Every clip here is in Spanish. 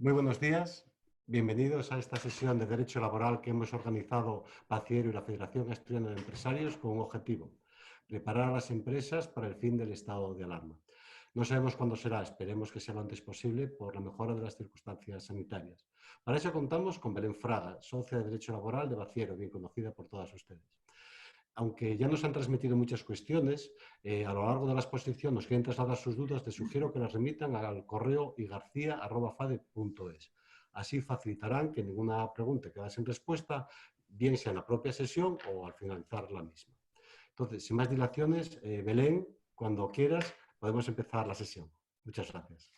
Muy buenos días. Bienvenidos a esta sesión de Derecho Laboral que hemos organizado Paciero y la Federación Asturiana de Empresarios con un objetivo: preparar a las empresas para el fin del estado de alarma. No sabemos cuándo será, esperemos que sea lo antes posible por la mejora de las circunstancias sanitarias. Para eso contamos con Belén Fraga, socia de Derecho Laboral de Baciero, bien conocida por todas ustedes. Aunque ya nos han transmitido muchas cuestiones, a lo largo de la exposición nos quieren trasladar sus dudas, les sugiero que las remitan al correo igarcia@fade.es. Así facilitarán que ninguna pregunta quede sin respuesta, bien sea en la propia sesión o al finalizar la misma. Entonces, sin más dilaciones, Belén, cuando quieras, podemos empezar la sesión. Muchas gracias.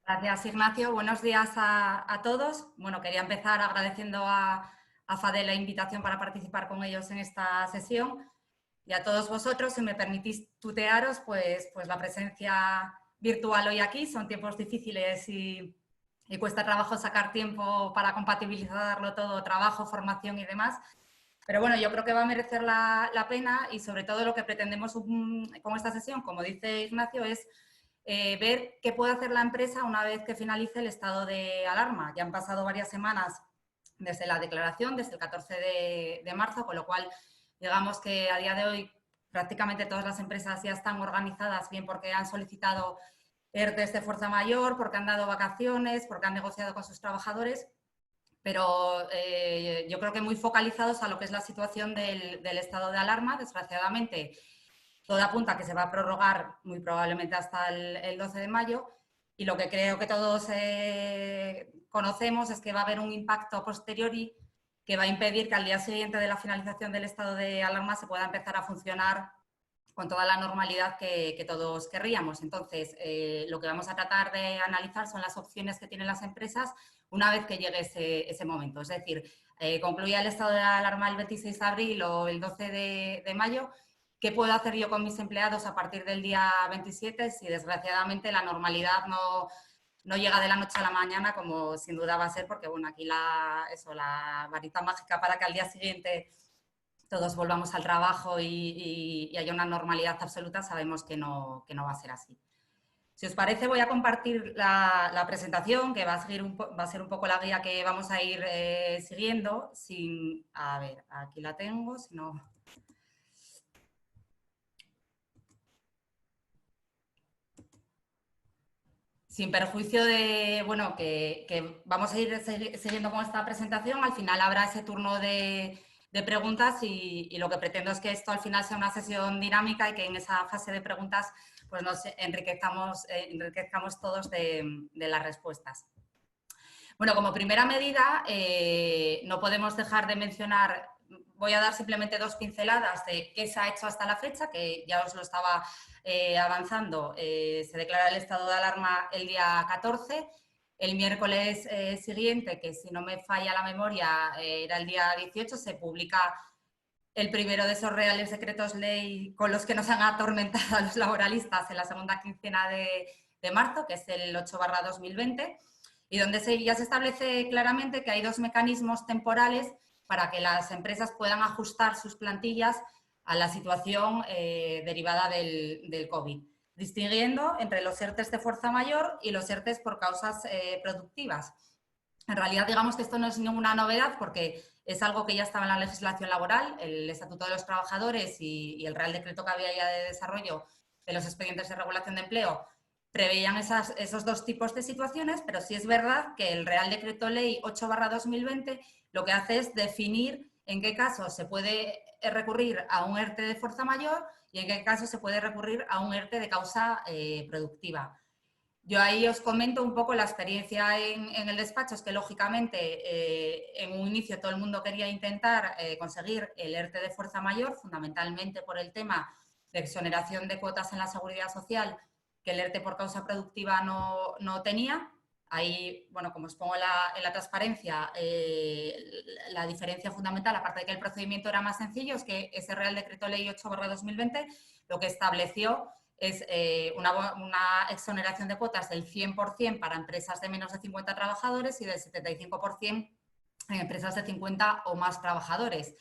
Gracias, Ignacio. Buenos días a todos. Bueno, quería empezar agradeciendo a FADE la invitación para participar con ellos en esta sesión. Y a todos vosotros, si me permitís tutearos, pues la presencia virtual hoy aquí. Son tiempos difíciles y cuesta trabajo sacar tiempo para compatibilizarlo todo, trabajo, formación y demás. Pero bueno, yo creo que va a merecer la pena y sobre todo lo que pretendemos con esta sesión, como dice Ignacio, es ver qué puede hacer la empresa una vez que finalice el estado de alarma. Ya han pasado varias semanas desde la declaración, desde el 14 de marzo, con lo cual digamos que a día de hoy prácticamente todas las empresas ya están organizadas, bien porque han solicitado ERTEs de fuerza mayor, porque han dado vacaciones, porque han negociado con sus trabajadores, pero yo creo que muy focalizados a lo que es la situación del estado de alarma. Desgraciadamente, todo apunta a que se va a prorrogar muy probablemente hasta el 12 de mayo y lo que creo que todos conocemos es que va a haber un impacto a posteriori que va a impedir que al día siguiente de la finalización del estado de alarma se pueda empezar a funcionar con toda la normalidad que todos querríamos. Entonces, lo que vamos a tratar de analizar son las opciones que tienen las empresas una vez que llegue ese momento. Es decir, concluya el estado de alarma el 26 de abril o el 12 de mayo, ¿qué puedo hacer yo con mis empleados a partir del día 27 si desgraciadamente la normalidad no llega de la noche a la mañana, como sin duda va a ser, porque bueno, aquí la varita mágica para que al día siguiente todos volvamos al trabajo y haya una normalidad absoluta, sabemos que no va a ser así. Si os parece, voy a compartir la presentación, que va a ser un poco la guía que vamos a ir siguiendo. A ver, aquí la tengo, si no... Sin perjuicio de, bueno, que vamos a ir siguiendo con esta presentación, al final habrá ese turno de preguntas y lo que pretendo es que esto al final sea una sesión dinámica y que en esa fase de preguntas pues nos enriquezcamos todos de las respuestas. Bueno, como primera medida, no podemos dejar de mencionar, voy a dar simplemente dos pinceladas de qué se ha hecho hasta la fecha, que ya os lo estaba avanzando. Se declara el estado de alarma el día 14. El miércoles siguiente, que si no me falla la memoria, era el día 18, se publica el primero de esos reales decretos ley con los que nos han atormentado a los laboralistas en la segunda quincena de marzo, que es el 8/2020, y donde ya se establece claramente que hay dos mecanismos temporales para que las empresas puedan ajustar sus plantillas a la situación derivada del COVID, distinguiendo entre los ERTEs de fuerza mayor y los ERTEs por causas productivas. En realidad, digamos que esto no es ninguna novedad porque es algo que ya estaba en la legislación laboral, el Estatuto de los Trabajadores y el Real Decreto que había ya de desarrollo de los expedientes de regulación de empleo preveían esos dos tipos de situaciones, pero sí es verdad que el Real Decreto Ley 8/2020 lo que hace es definir en qué caso se puede recurrir a un ERTE de fuerza mayor y en qué caso se puede recurrir a un ERTE de causa productiva. Yo ahí os comento un poco la experiencia en el despacho, es que lógicamente en un inicio todo el mundo quería intentar conseguir el ERTE de fuerza mayor, fundamentalmente por el tema de exoneración de cuotas en la seguridad social, que el ERTE por causa productiva no tenía. Ahí, bueno, como os pongo en la transparencia, la diferencia fundamental, aparte de que el procedimiento era más sencillo, es que ese Real Decreto Ley 8/2020 lo que estableció es una exoneración de cuotas del 100% para empresas de menos de 50 trabajadores y del 75% en empresas de 50 o más trabajadores.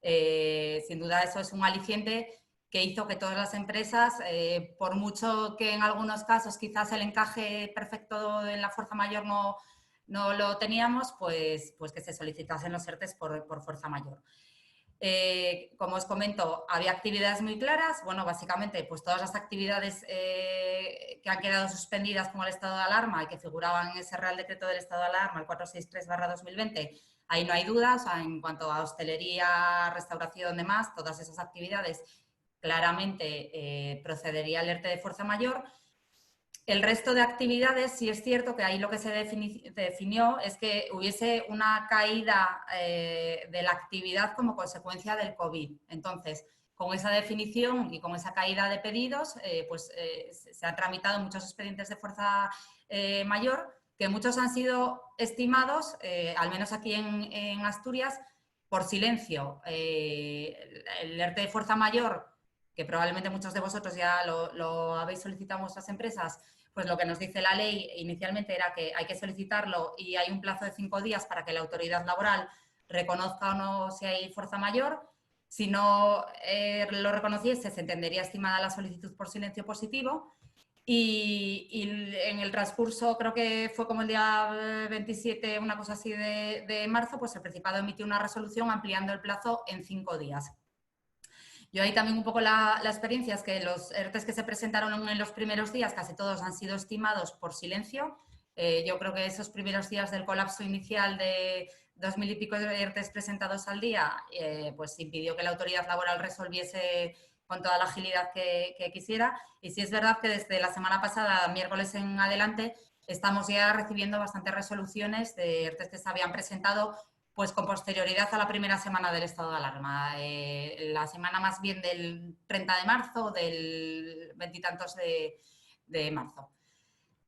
Sin duda eso es un aliciente que hizo que todas las empresas, por mucho que en algunos casos quizás el encaje perfecto en la fuerza mayor no lo teníamos, pues que se solicitasen los ERTEs por fuerza mayor. Como os comento, había actividades muy claras. Bueno, básicamente, pues todas las actividades que han quedado suspendidas con el estado de alarma y que figuraban en ese Real Decreto del estado de alarma, el 463/2020, ahí no hay dudas. O sea, en cuanto a hostelería, restauración, demás, todas esas actividades claramente procedería el ERTE de fuerza mayor. El resto de actividades, sí es cierto que ahí lo que se definió es que hubiese una caída de la actividad como consecuencia del COVID. Entonces, con esa definición y con esa caída de pedidos, se han tramitado muchos expedientes de fuerza mayor, que muchos han sido estimados, al menos aquí en Asturias, por silencio. El ERTE de fuerza mayor, que probablemente muchos de vosotros ya lo habéis solicitado en vuestras empresas, pues lo que nos dice la ley inicialmente era que hay que solicitarlo y hay un plazo de 5 días para que la autoridad laboral reconozca o no si hay fuerza mayor. Si no lo reconociese, se entendería estimada la solicitud por silencio positivo. Y en el transcurso, creo que fue como el día 27, una cosa así de marzo, pues el Principado emitió una resolución ampliando el plazo en 5 días. Yo ahí también un poco la experiencia es que los ERTEs que se presentaron en los primeros días, casi todos han sido estimados por silencio. Yo creo que esos primeros días del colapso inicial de 2000 y pico de ERTEs presentados al día, pues impidió que la autoridad laboral resolviese con toda la agilidad que quisiera. Y sí es verdad que desde la semana pasada, miércoles en adelante, estamos ya recibiendo bastantes resoluciones de ERTEs que se habían presentado pues con posterioridad a la primera semana del estado de alarma, la semana más bien del 30 de marzo, del veintitantos de marzo.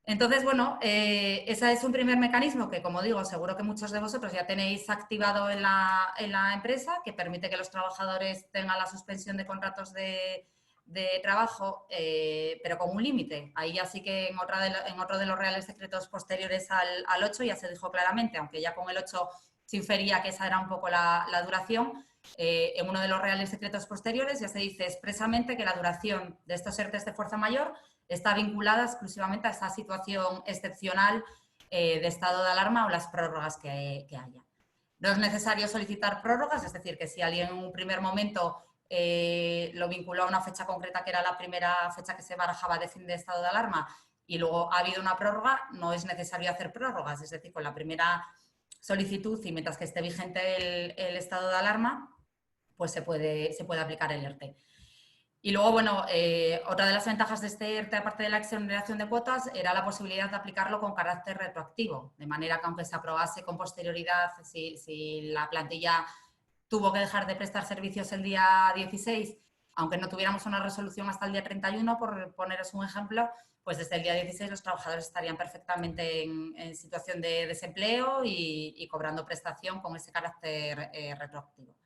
Entonces, bueno, ese es un primer mecanismo que, como digo, seguro que muchos de vosotros ya tenéis activado en la empresa, que permite que los trabajadores tengan la suspensión de contratos de trabajo, pero con un límite. Ahí ya sí que en otro de los reales decretos posteriores al 8 ya se dijo claramente, aunque ya con el 8 se infería que esa era un poco la duración. En uno de los reales decretos posteriores ya se dice expresamente que la duración de estos ERTEs de fuerza mayor está vinculada exclusivamente a esa situación excepcional de estado de alarma o las prórrogas que haya. No es necesario solicitar prórrogas, es decir, que si alguien en un primer momento lo vinculó a una fecha concreta, que era la primera fecha que se barajaba de fin de estado de alarma, y luego ha habido una prórroga, no es necesario hacer prórrogas, es decir, con la primera solicitud y mientras que esté vigente el estado de alarma, pues se puede aplicar el ERTE. Y luego, bueno, otra de las ventajas de este ERTE, aparte de la exoneración de cuotas, era la posibilidad de aplicarlo con carácter retroactivo, de manera que aunque se aprobase con posterioridad, si la plantilla tuvo que dejar de prestar servicios el día 16, aunque no tuviéramos una resolución hasta el día 31, por poneros un ejemplo, pues desde el día 16 los trabajadores estarían perfectamente en situación de desempleo y cobrando prestación con ese carácter retroactivo.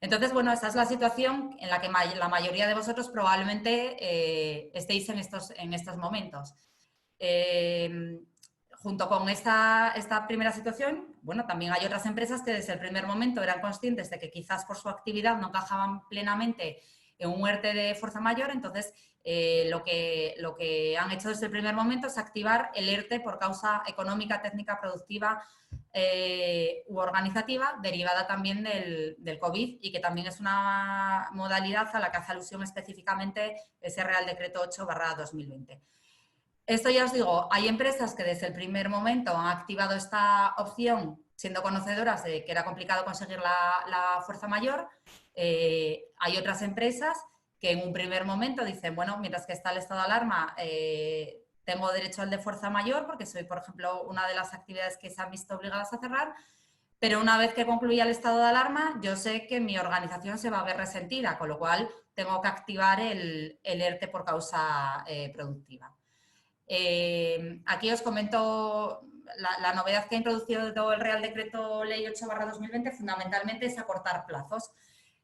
Entonces, bueno, esta es la situación en la que la mayoría de vosotros probablemente estéis en estos momentos. Junto con esta primera situación, bueno, también hay otras empresas que desde el primer momento eran conscientes de que quizás por su actividad no encajaban plenamente en un ERTE de fuerza mayor, entonces lo que han hecho desde el primer momento es activar el ERTE por causa económica, técnica, productiva u organizativa, derivada también del COVID, y que también es una modalidad a la que hace alusión específicamente ese Real Decreto 8/2020. Esto ya os digo, hay empresas que desde el primer momento han activado esta opción siendo conocedoras de que era complicado conseguir la fuerza mayor. Hay otras empresas que en un primer momento dicen, bueno, mientras que está el estado de alarma, tengo derecho al de fuerza mayor porque soy, por ejemplo, una de las actividades que se han visto obligadas a cerrar, pero una vez que concluya el estado de alarma, yo sé que mi organización se va a ver resentida, con lo cual tengo que activar el ERTE por causa productiva. Aquí os comento la novedad que ha introducido el Real Decreto Ley 8/2020, fundamentalmente es acortar plazos.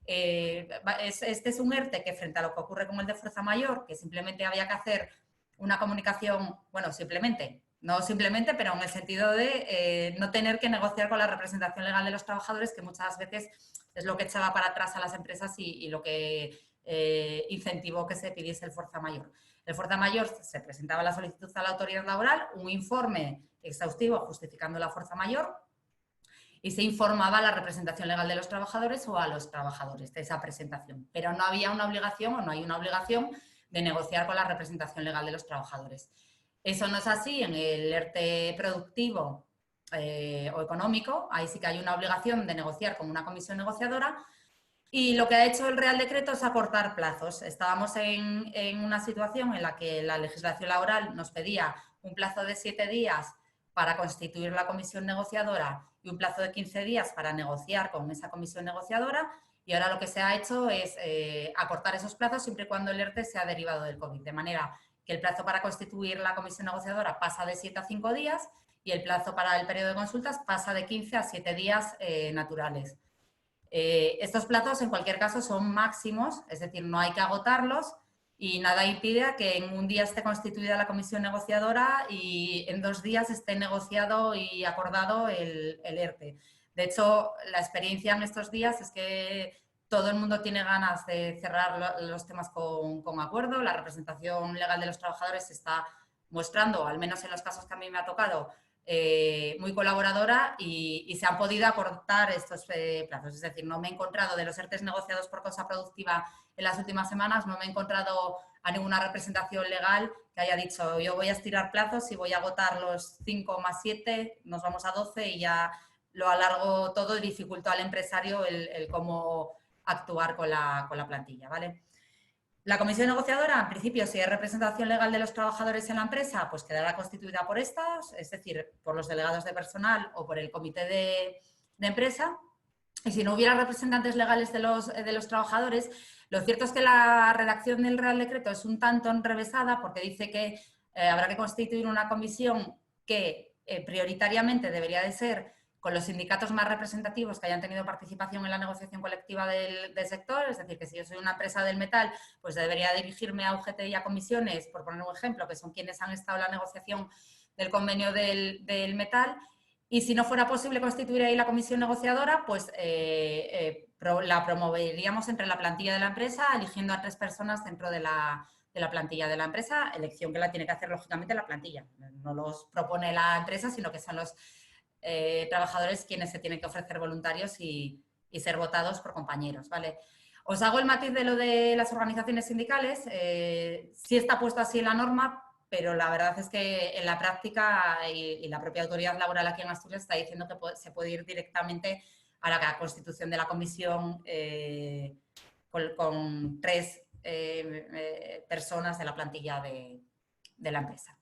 Este es un ERTE que, frente a lo que ocurre con el de fuerza mayor, que simplemente había que hacer una comunicación, bueno, no simplemente, pero en el sentido de no tener que negociar con la representación legal de los trabajadores, que muchas veces es lo que echaba para atrás a las empresas y lo que incentivó que se pidiese el fuerza mayor. El fuerza mayor se presentaba la solicitud a la autoridad laboral, un informe exhaustivo justificando la fuerza mayor y se informaba a la representación legal de los trabajadores o a los trabajadores de esa presentación. Pero no había una obligación o no hay una obligación de negociar con la representación legal de los trabajadores. Eso no es así en el ERTE productivo o económico. Ahí sí que hay una obligación de negociar con una comisión negociadora. Y lo que ha hecho el Real Decreto es acortar plazos. Estábamos en una situación en la que la legislación laboral nos pedía un plazo de 7 días para constituir la comisión negociadora y un plazo de 15 días para negociar con esa comisión negociadora, y ahora lo que se ha hecho es acortar esos plazos siempre y cuando el ERTE sea derivado del COVID, de manera que el plazo para constituir la comisión negociadora pasa de 7 a 5 días y el plazo para el periodo de consultas pasa de 15 a 7 días naturales. Estos plazos, en cualquier caso, son máximos, es decir, no hay que agotarlos y nada impide que en un día esté constituida la comisión negociadora y en 2 días esté negociado y acordado el ERTE. De hecho, la experiencia en estos días es que todo el mundo tiene ganas de cerrar los temas con acuerdo. La representación legal de los trabajadores se está mostrando, al menos en los casos que a mí me ha tocado, muy colaboradora y se han podido acortar estos plazos. Es decir, no me he encontrado de los ERTEs negociados por causa productiva en las últimas semanas, no me he encontrado a ninguna representación legal que haya dicho yo voy a estirar plazos y voy a agotar los 5 más 7, nos vamos a 12 y ya lo alargo todo y dificulto al empresario el cómo actuar con la plantilla, ¿vale? La comisión negociadora, en principio, si hay representación legal de los trabajadores en la empresa, pues quedará constituida por estas, es decir, por los delegados de personal o por el comité de empresa. Y si no hubiera representantes legales de los trabajadores, lo cierto es que la redacción del Real Decreto es un tanto enrevesada porque dice que habrá que constituir una comisión que prioritariamente debería de ser con los sindicatos más representativos que hayan tenido participación en la negociación colectiva del sector, es decir, que si yo soy una empresa del metal, pues debería dirigirme a UGT y a comisiones, por poner un ejemplo, que son quienes han estado en la negociación del convenio del metal. Y si no fuera posible constituir ahí la comisión negociadora, pues la promoveríamos entre la plantilla de la empresa, eligiendo a 3 personas dentro de la plantilla de la empresa, elección que la tiene que hacer lógicamente la plantilla. No los propone la empresa, sino que son los trabajadores quienes se tienen que ofrecer voluntarios y ser votados por compañeros, ¿vale? Os hago el matiz de lo de las organizaciones sindicales. Sí está puesto así en la norma, pero la verdad es que en la práctica y la propia autoridad laboral aquí en Asturias está diciendo que se puede ir directamente a la constitución de la comisión con 3 personas de la plantilla de la empresa.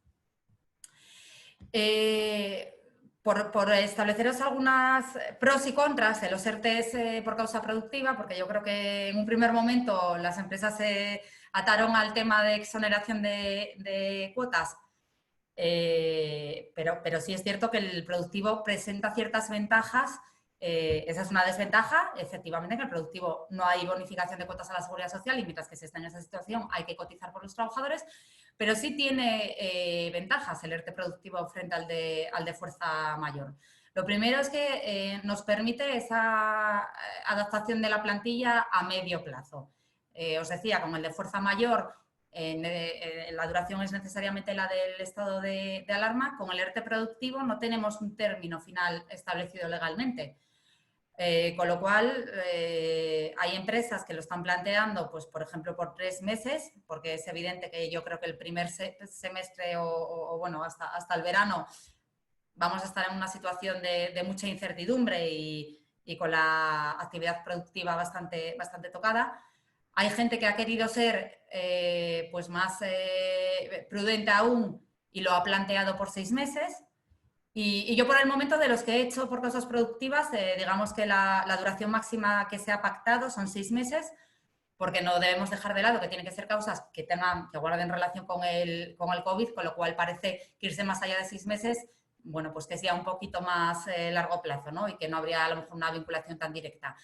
Por estableceros algunas pros y contras de los ERTEs por causa productiva, porque yo creo que en un primer momento las empresas se ataron al tema de exoneración de cuotas, pero sí es cierto que el productivo presenta ciertas ventajas. Esa es una desventaja, efectivamente, que en el productivo no hay bonificación de cuotas a la seguridad social y mientras que se está en esa situación hay que cotizar por los trabajadores, pero sí tiene ventajas el ERTE productivo frente al de fuerza mayor. Lo primero es que nos permite esa adaptación de la plantilla a medio plazo. Os decía, con el de fuerza mayor, la duración es necesariamente la del estado de alarma. Con el ERTE productivo no tenemos un término final establecido legalmente. Con lo cual, hay empresas que lo están planteando, pues, por ejemplo, por 3 meses, porque es evidente que yo creo que el primer semestre o bueno, hasta el verano vamos a estar en una situación de mucha incertidumbre y con la actividad productiva bastante tocada. Hay gente que ha querido ser pues más prudente aún y lo ha planteado por 6 meses. Y yo por el momento de los que he hecho por causas productivas, digamos que la duración máxima que se ha pactado son 6 meses, porque no debemos dejar de lado que tienen que ser causas que guarden relación con el COVID, con lo cual parece que irse más allá de 6 meses, bueno, pues que sea un poquito más largo plazo, ¿no? Y que no habría a lo mejor una vinculación tan directa.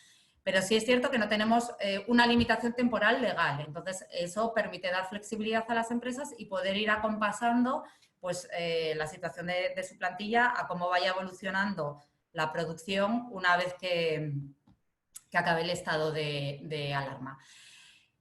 Pero sí es cierto que no tenemos una limitación temporal legal, entonces eso permite dar flexibilidad a las empresas y poder ir acompasando pues, la situación de su plantilla a cómo vaya evolucionando la producción una vez que acabe el estado de alarma.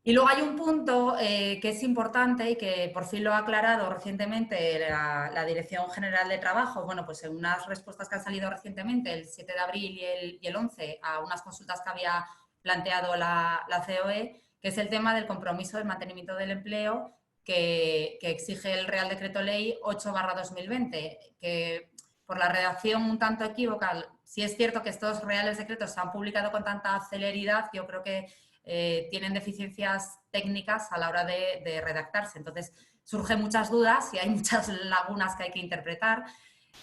Y luego hay un punto que es importante y que por fin lo ha aclarado recientemente la Dirección General de Trabajo, bueno, pues en unas respuestas que han salido recientemente, el 7 de abril y el 11, a unas consultas que había planteado la COE, que es el tema del compromiso del mantenimiento del empleo que exige el Real Decreto Ley 8/2020, que por la redacción un tanto equívoca, si es cierto que estos reales decretos se han publicado con tanta celeridad, yo creo que tienen deficiencias técnicas a la hora de redactarse. Entonces, surgen muchas dudas y hay muchas lagunas que hay que interpretar.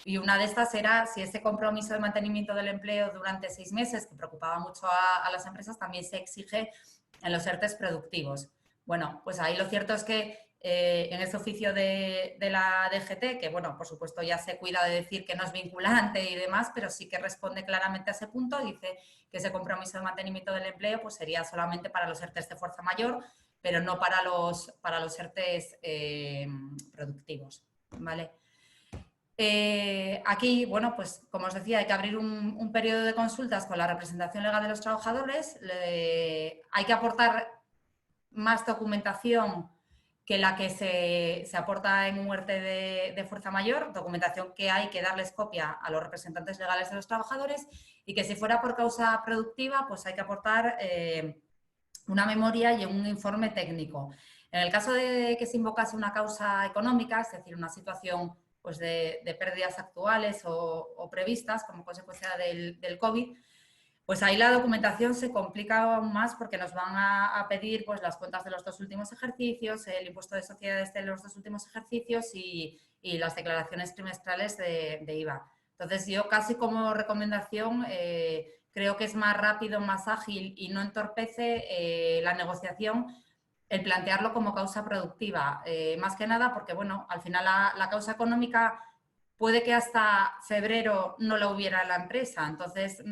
Y una de estas era si ese compromiso de mantenimiento del empleo durante 6 meses, que preocupaba mucho a las empresas, también se exige en los ERTEs productivos. Bueno, pues ahí lo cierto es que en ese oficio de la DGT, que bueno, por supuesto ya se cuida de decir que no es vinculante y demás, pero sí que responde claramente a ese punto, dice que ese compromiso de mantenimiento del empleo pues sería solamente para los ERTEs de fuerza mayor, pero no para los ERTEs productivos, ¿vale? Aquí, bueno, pues como os decía, hay que abrir un periodo de consultas con la representación legal de los trabajadores, hay que aportar más documentación que la que se aporta en un ERTE de fuerza mayor, documentación que hay que darles copia a los representantes legales de los trabajadores y que si fuera por causa productiva, pues hay que aportar una memoria y un informe técnico. En el caso de que se invocase una causa económica, es decir, una situación pues de pérdidas actuales o previstas como consecuencia del COVID, pues ahí la documentación se complica aún más porque nos van a pedir pues, las cuentas de los 2 últimos ejercicios, el impuesto de sociedades de los 2 últimos ejercicios y las declaraciones trimestrales de IVA. Entonces, yo casi como recomendación creo que es más rápido, más ágil y no entorpece la negociación el plantearlo como causa productiva. Más que nada porque, bueno, al final la causa económica puede que hasta febrero no la hubiera la empresa. Entonces,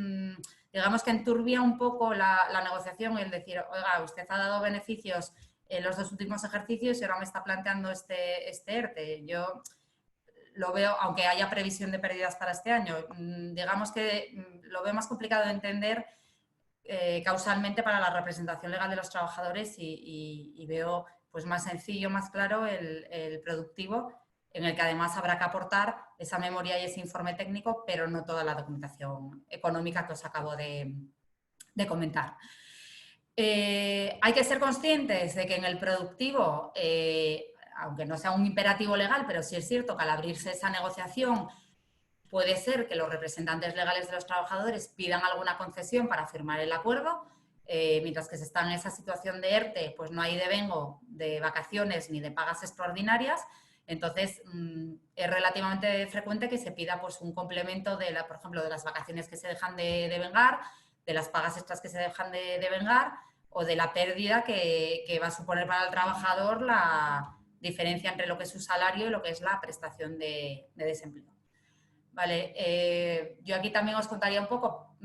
digamos que enturbia un poco la negociación el decir, oiga, usted ha dado beneficios en los 2 últimos ejercicios y ahora me está planteando este ERTE. Yo lo veo, aunque haya previsión de pérdidas para este año, digamos que lo veo más complicado de entender causalmente para la representación legal de los trabajadores y veo pues más sencillo, más claro el productivo, en el que además habrá que aportar esa memoria y ese informe técnico, pero no toda la documentación económica que os acabo de comentar. Hay que ser conscientes de que en el productivo, aunque no sea un imperativo legal, pero sí es cierto que al abrirse esa negociación puede ser que los representantes legales de los trabajadores pidan alguna concesión para firmar el acuerdo, mientras que se está en esa situación de ERTE, pues no hay devengo de vacaciones ni de pagas extraordinarias. Entonces, es relativamente frecuente que se pida pues, un complemento, por ejemplo, de las vacaciones que se dejan de devengar, de las pagas extras que se dejan de devengar o de la pérdida que va a suponer para el trabajador la diferencia entre lo que es su salario y lo que es la prestación de desempleo. Vale, yo aquí también os contaría un poco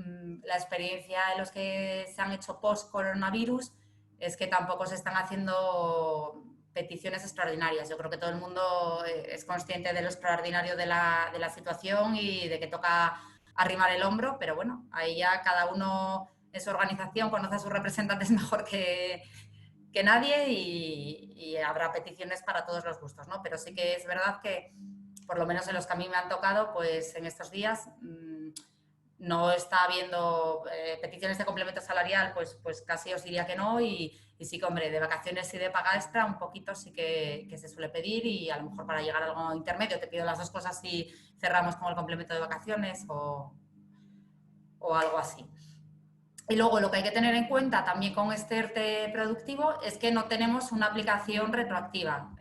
la experiencia de los que se han hecho post-coronavirus, es que tampoco se están haciendo peticiones extraordinarias. Yo creo que todo el mundo es consciente de lo extraordinario de la situación y de que toca arrimar el hombro, pero bueno, ahí ya cada uno en su organización conoce a sus representantes mejor que nadie y habrá peticiones para todos los gustos, ¿no? Pero sí que es verdad que por lo menos en los que a mí me han tocado, pues en estos días no está habiendo peticiones de complemento salarial, pues casi os diría que no y sí que, hombre, de vacaciones y de paga extra un poquito sí que se suele pedir y a lo mejor para llegar a algo intermedio te pido las 2 cosas y cerramos con el complemento de vacaciones o algo así. Y luego lo que hay que tener en cuenta también con este ERTE productivo es que no tenemos una aplicación retroactiva.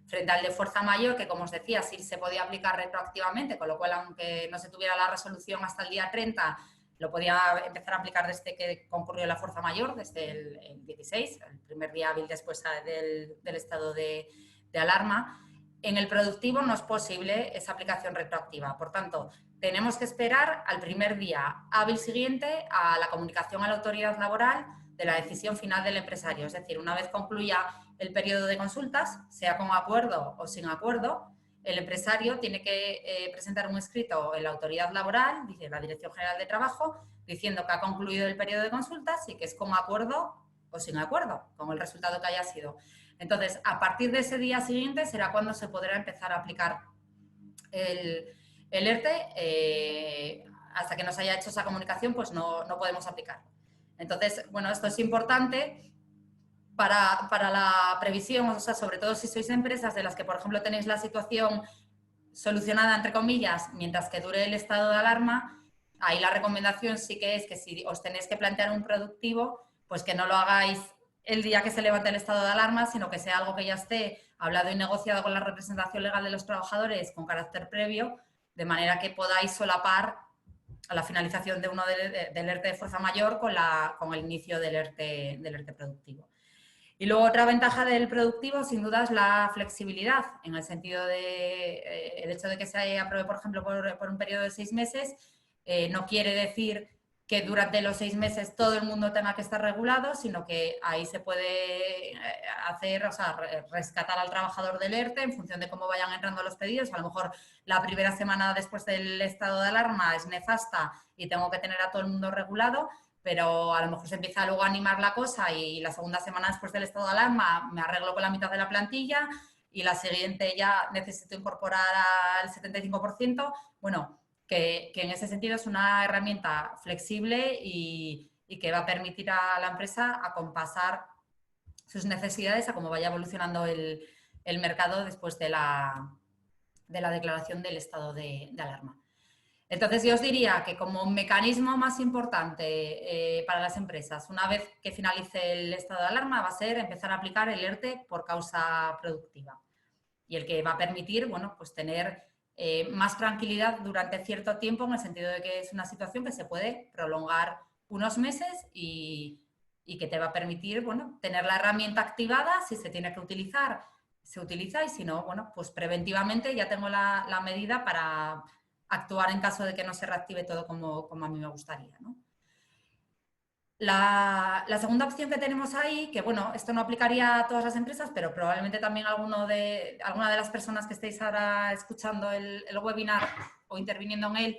Frente al de fuerza mayor, que como os decía, sí se podía aplicar retroactivamente, con lo cual, aunque no se tuviera la resolución hasta el día 30, lo podía empezar a aplicar desde que concurrió la fuerza mayor, desde el 16, el primer día hábil después del estado de alarma. En el productivo no es posible esa aplicación retroactiva. Por tanto, tenemos que esperar al primer día hábil siguiente a la comunicación a la autoridad laboral de la decisión final del empresario. Es decir, una vez concluya el periodo de consultas, sea con acuerdo o sin acuerdo, el empresario tiene que presentar un escrito en la autoridad laboral, dice la Dirección General de Trabajo, diciendo que ha concluido el periodo de consultas y que es con acuerdo o sin acuerdo con el resultado que haya sido. Entonces, a partir de ese día siguiente será cuando se podrá empezar a aplicar el ERTE. Hasta que no se haya hecho esa comunicación, pues no podemos aplicarlo. Entonces, bueno, esto es importante para la previsión, o sea, sobre todo si sois empresas de las que, por ejemplo, tenéis la situación solucionada, entre comillas, mientras que dure el estado de alarma. Ahí la recomendación sí que es que si os tenéis que plantear un productivo, pues que no lo hagáis el día que se levante el estado de alarma, sino que sea algo que ya esté hablado y negociado con la representación legal de los trabajadores con carácter previo, de manera que podáis solapar a la finalización de uno del ERTE de fuerza mayor con el inicio del ERTE productivo. Y luego otra ventaja del productivo, sin duda, es la flexibilidad, en el sentido de el hecho de que se apruebe, por ejemplo, por un periodo de 6 meses, no quiere decir que durante los 6 meses todo el mundo tenga que estar regulado, sino que ahí se puede hacer, o sea, rescatar al trabajador del ERTE en función de cómo vayan entrando los pedidos. A lo mejor la primera semana después del estado de alarma es nefasta y tengo que tener a todo el mundo regulado, pero a lo mejor se empieza luego a animar la cosa y la segunda semana después del estado de alarma me arreglo con la mitad de la plantilla y la siguiente ya necesito incorporar al 75%. Bueno, que en ese sentido es una herramienta flexible y que va a permitir a la empresa acompasar sus necesidades a cómo vaya evolucionando el mercado después de la declaración del estado de alarma. Entonces, yo os diría que como mecanismo más importante para las empresas, una vez que finalice el estado de alarma, va a ser empezar a aplicar el ERTE por causa productiva. Y el que va a permitir, bueno, pues tener más tranquilidad durante cierto tiempo, en el sentido de que es una situación que se puede prolongar unos meses y que te va a permitir, bueno, tener la herramienta activada. Si se tiene que utilizar, se utiliza, y si no, bueno, pues preventivamente ya tengo la medida para actuar en caso de que no se reactive todo como a mí me gustaría, ¿no? La segunda opción que tenemos ahí, que bueno, esto no aplicaría a todas las empresas, pero probablemente también alguna de las personas que estéis ahora escuchando el webinar o interviniendo en él,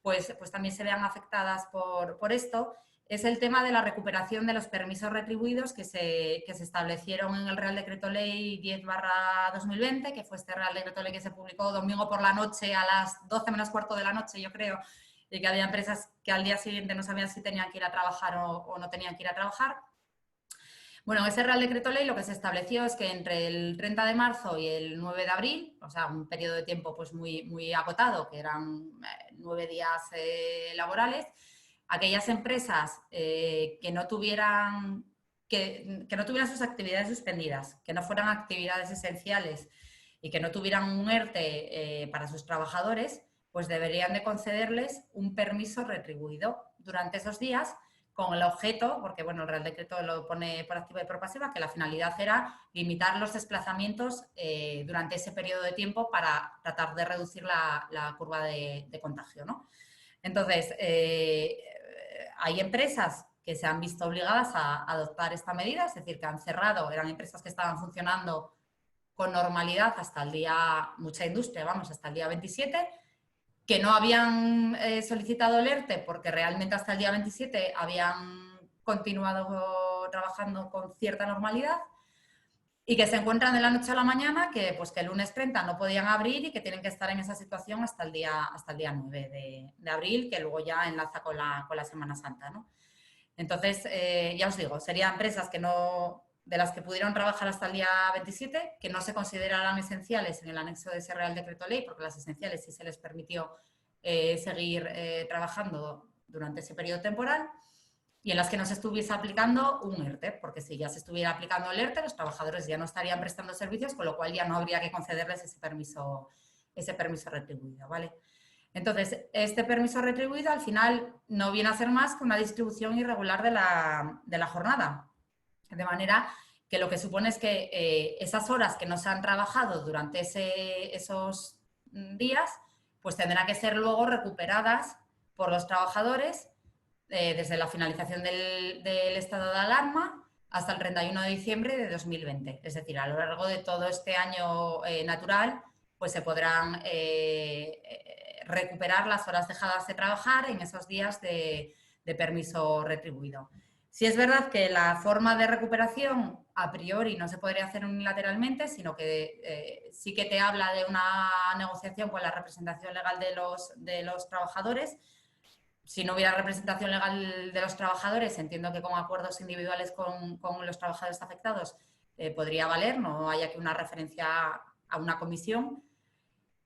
pues también se vean afectadas por esto, es el tema de la recuperación de los permisos retribuidos que se establecieron en el Real Decreto Ley 10/2020, que fue este Real Decreto Ley que se publicó domingo por la noche a las 12 menos cuarto de la noche, yo creo, y que había empresas que al día siguiente no sabían si tenían que ir a trabajar o no tenían que ir a trabajar. Bueno, en ese Real Decreto Ley lo que se estableció es que entre el 30 de marzo y el 9 de abril, o sea, un periodo de tiempo pues muy acotado, que eran 9 días laborales, aquellas empresas que no tuvieran sus actividades suspendidas, que no fueran actividades esenciales y que no tuvieran un ERTE para sus trabajadores, pues deberían de concederles un permiso retribuido durante esos días, con el objeto, porque bueno, el Real Decreto lo pone por activa y por pasiva, que la finalidad era limitar los desplazamientos durante ese periodo de tiempo para tratar de reducir la curva de contagio, ¿no? Entonces, hay empresas que se han visto obligadas a adoptar esta medida, es decir, que han cerrado, eran empresas que estaban funcionando con normalidad hasta el día, mucha industria, vamos, hasta el día 27, que no habían solicitado el ERTE porque realmente hasta el día 27 habían continuado trabajando con cierta normalidad y que se encuentran de la noche a la mañana que, pues, que el lunes 30 no podían abrir y que tienen que estar en esa situación hasta el día 9 de abril, que luego ya enlaza con la Semana Santa, ¿no? Entonces, ya os digo, serían empresas que no, de las que pudieron trabajar hasta el día 27, que no se consideraran esenciales en el anexo de ese Real Decreto Ley, porque las esenciales sí se les permitió seguir trabajando durante ese periodo temporal, y en las que no se estuviese aplicando un ERTE, porque si ya se estuviera aplicando el ERTE, los trabajadores ya no estarían prestando servicios, con lo cual ya no habría que concederles ese permiso retribuido, ¿vale? Entonces, este permiso retribuido al final no viene a ser más que una distribución irregular de la jornada. De manera que lo que supone es que esas horas que no se han trabajado durante esos días, pues tendrán que ser luego recuperadas por los trabajadores desde la finalización del estado de alarma hasta el 31 de diciembre de 2020. Es decir, a lo largo de todo este año natural, pues se podrán recuperar las horas dejadas de trabajar en esos días de permiso retribuido. Sí es verdad que la forma de recuperación a priori no se podría hacer unilateralmente, sino que sí que te habla de una negociación con la representación legal de los trabajadores. Si no hubiera representación legal de los trabajadores, entiendo que con acuerdos individuales con los trabajadores afectados podría valer, no haya que una referencia a una comisión.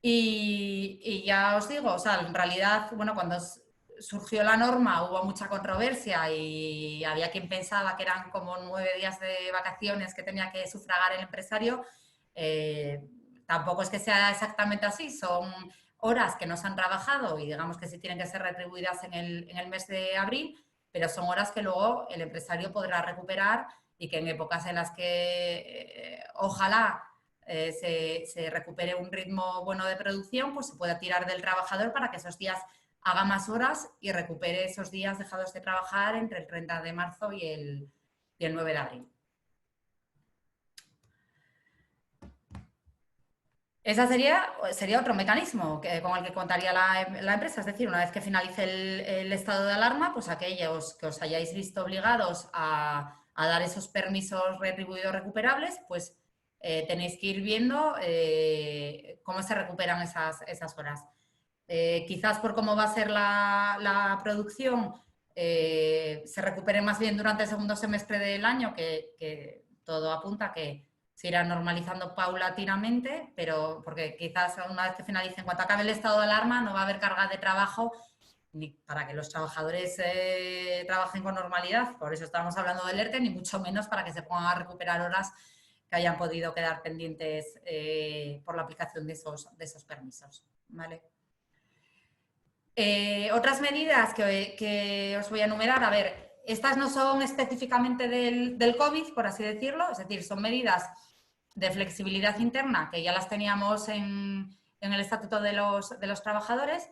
Y ya os digo, o sea, en realidad, bueno, cuando surgió la norma hubo mucha controversia y había quien pensaba que eran como 9 días de vacaciones que tenía que sufragar el empresario. Tampoco es que sea exactamente así, son horas que no se han trabajado y digamos que sí tienen que ser retribuidas en el mes de abril, pero son horas que luego el empresario podrá recuperar y que en épocas en las que ojalá se recupere un ritmo bueno de producción, pues se pueda tirar del trabajador para que esos días haga más horas y recupere esos días dejados de trabajar entre el 30 de marzo y el 9 de abril. Ese sería otro mecanismo con el que contaría la empresa, es decir, una vez que finalice el estado de alarma, pues aquellos que os hayáis visto obligados a dar esos permisos retribuidos recuperables, pues tenéis que ir viendo cómo se recuperan esas horas. Quizás por cómo va a ser la producción, se recupere más bien durante el segundo semestre del año, que todo apunta que se irá normalizando paulatinamente, pero porque quizás una vez que finalice, en cuanto acabe el estado de alarma, no va a haber carga de trabajo ni para que los trabajadores trabajen con normalidad. Por eso estamos hablando del ERTE, ni mucho menos para que se pongan a recuperar horas que hayan podido quedar pendientes por la aplicación de esos permisos. ¿Vale? Otras medidas que os voy a enumerar, a ver, estas no son específicamente del COVID, por así decirlo, es decir, son medidas de flexibilidad interna que ya las teníamos en el Estatuto de los Trabajadores,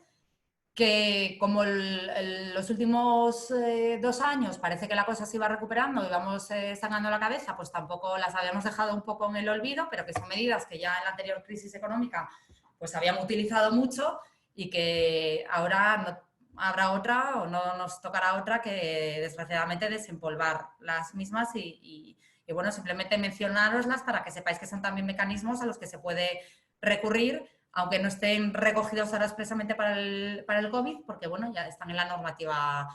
que como los últimos 2 años parece que la cosa se iba recuperando y vamos sacando la cabeza, pues tampoco las habíamos dejado un poco en el olvido, pero que son medidas que ya en la anterior crisis económica pues habíamos utilizado mucho y que ahora no habrá otra o no nos tocará otra que desgraciadamente desempolvar las mismas y bueno, simplemente mencionároslas para que sepáis que son también mecanismos a los que se puede recurrir, aunque no estén recogidos ahora expresamente para el COVID, porque bueno, ya están en la normativa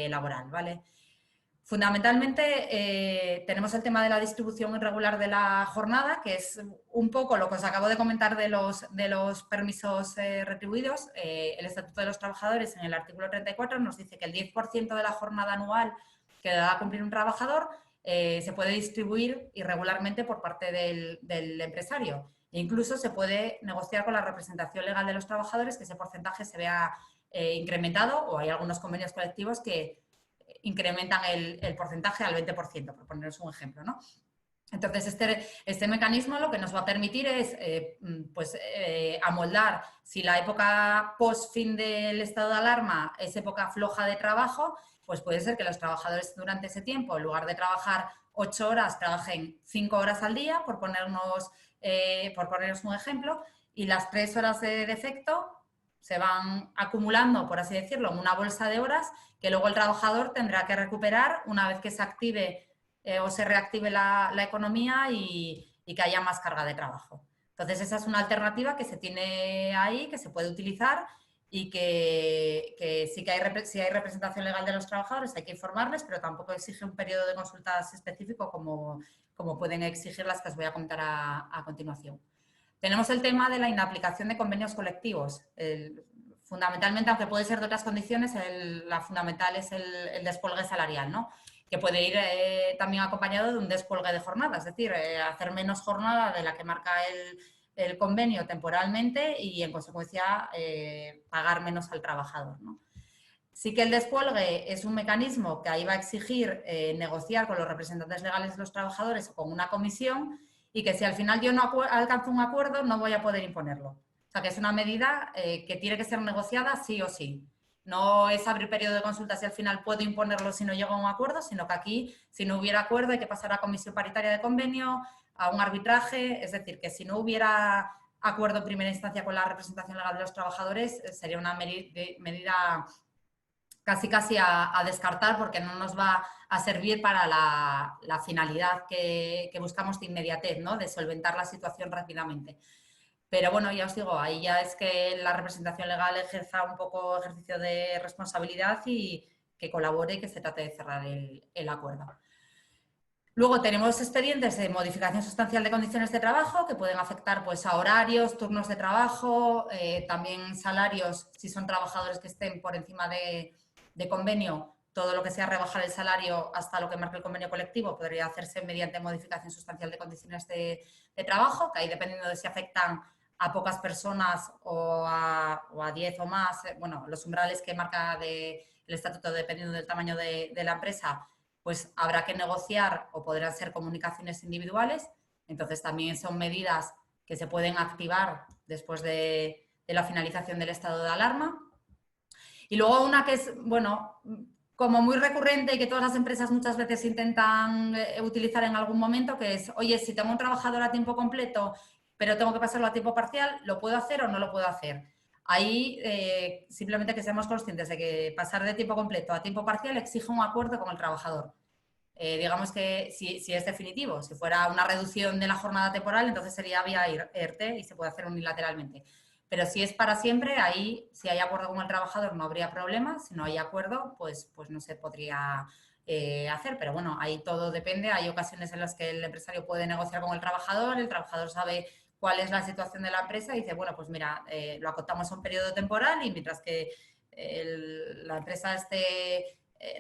laboral, ¿vale? Fundamentalmente tenemos el tema de la distribución irregular de la jornada, que es un poco lo que os acabo de comentar de los permisos retribuidos. El Estatuto de los Trabajadores en el artículo 34 nos dice que el 10% de la jornada anual que da a cumplir un trabajador se puede distribuir irregularmente por parte del empresario. E incluso se puede negociar con la representación legal de los trabajadores que ese porcentaje se vea incrementado, o hay algunos convenios colectivos que incrementan el porcentaje al 20%, por poneros un ejemplo, ¿no? Entonces, este mecanismo lo que nos va a permitir es amoldar, si la época post-fin del estado de alarma es época floja de trabajo, pues puede ser que los trabajadores durante ese tiempo, en lugar de trabajar 8 horas, trabajen 5 horas al día, por ponernos un ejemplo, y las 3 horas de defecto se van acumulando, por así decirlo, en una bolsa de horas que luego el trabajador tendrá que recuperar una vez que se active o se reactive la economía y que haya más carga de trabajo. Entonces, esa es una alternativa que se tiene ahí, que se puede utilizar y que sí que si hay representación legal de los trabajadores hay que informarles, pero tampoco exige un periodo de consultas específico como pueden exigir las que os voy a comentar a continuación. Tenemos el tema de la inaplicación de convenios colectivos. Fundamentalmente, aunque puede ser de otras condiciones, la fundamental es el descuelgue salarial, ¿no? Que puede ir también acompañado de un descuelgue de jornada, es decir, hacer menos jornada de la que marca el convenio temporalmente y, en consecuencia, pagar menos al trabajador, ¿no? Sí que el descuelgue es un mecanismo que ahí va a exigir negociar con los representantes legales de los trabajadores o con una comisión, y que si al final yo no alcanzo un acuerdo no voy a poder imponerlo. O sea, que es una medida que tiene que ser negociada sí o sí. No es abrir periodo de consultas y al final puedo imponerlo si no llego a un acuerdo, sino que aquí, si no hubiera acuerdo, hay que pasar a comisión paritaria de convenio, a un arbitraje. Es decir, que si no hubiera acuerdo en primera instancia con la representación legal de los trabajadores, sería una medida casi a descartar porque no nos va a servir para la finalidad que buscamos de inmediatez, ¿no? De solventar la situación rápidamente. Pero bueno, ya os digo, ahí ya es que la representación legal ejerza un poco ejercicio de responsabilidad y que colabore y que se trate de cerrar el acuerdo. Luego tenemos expedientes de modificación sustancial de condiciones de trabajo que pueden afectar pues, a horarios, turnos de trabajo, también salarios si son trabajadores que estén por encima de convenio. Todo lo que sea rebajar el salario hasta lo que marque el convenio colectivo podría hacerse mediante modificación sustancial de condiciones de trabajo, que ahí dependiendo de si afectan a pocas personas o a 10 o más, bueno, los umbrales que marca el estatuto dependiendo del tamaño de la empresa, pues habrá que negociar o podrán ser comunicaciones individuales. Entonces también son medidas que se pueden activar después de la finalización del estado de alarma. Y luego una que es, bueno, como muy recurrente y que todas las empresas muchas veces intentan utilizar en algún momento, que es, oye, si tengo un trabajador a tiempo completo, pero tengo que pasarlo a tiempo parcial, ¿lo puedo hacer o no lo puedo hacer? Ahí simplemente que seamos conscientes de que pasar de tiempo completo a tiempo parcial exige un acuerdo con el trabajador. Digamos que si es definitivo, si fuera una reducción de la jornada temporal, entonces sería vía ERTE y se puede hacer unilateralmente. Pero si es para siempre, ahí si hay acuerdo con el trabajador no habría problema, si no hay acuerdo, pues no se podría hacer. Pero bueno, ahí todo depende. Hay ocasiones en las que el empresario puede negociar con el trabajador sabe cuál es la situación de la empresa y dice, bueno, pues mira, lo acotamos a un periodo temporal y mientras que la empresa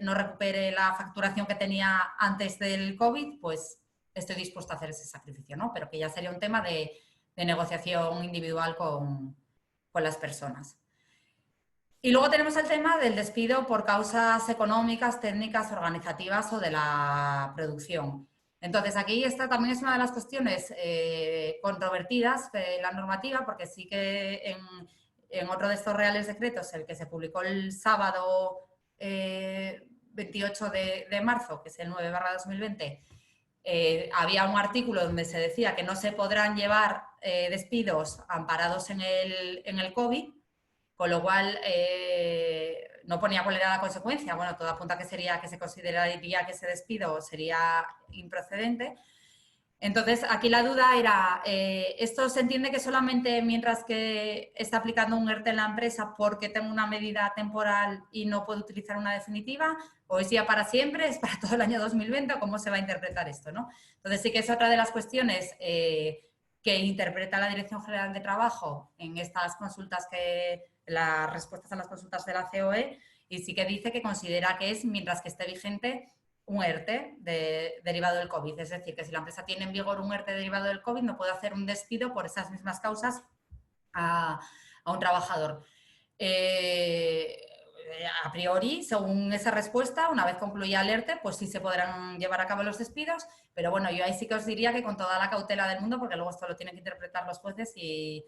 no recupere la facturación que tenía antes del COVID, pues estoy dispuesta a hacer ese sacrificio, ¿no? Pero que ya sería un tema de negociación individual con las personas. Y luego tenemos el tema del despido por causas económicas, técnicas, organizativas o de la producción. Entonces, aquí esta también es una de las cuestiones controvertidas de la normativa, porque sí que en otro de estos reales decretos, el que se publicó el sábado 28 de marzo, que es el 9/2020, había un artículo donde se decía que no se podrán llevar despidos amparados en el COVID, con lo cual no ponía cuál era la consecuencia. Bueno, todo apunta que se consideraría que ese despido sería improcedente. Entonces, aquí la duda era, ¿esto se entiende que solamente mientras que está aplicando un ERTE en la empresa porque tengo una medida temporal y no puedo utilizar una definitiva? ¿O es ya para siempre? ¿Es para todo el año 2020? ¿O cómo se va a interpretar esto, ¿no? Entonces, sí que es otra de las cuestiones que interpreta la Dirección General de Trabajo en estas consultas, las respuestas a las consultas de la COE, y sí que dice que considera que es mientras que esté vigente un ERTE derivado del COVID. Es decir, que si la empresa tiene en vigor un ERTE derivado del COVID, no puede hacer un despido por esas mismas causas a un trabajador. A priori, según esa respuesta, una vez concluya el ERTE, pues sí se podrán llevar a cabo los despidos, pero bueno, yo ahí sí que os diría que con toda la cautela del mundo, porque luego esto lo tienen que interpretar los jueces y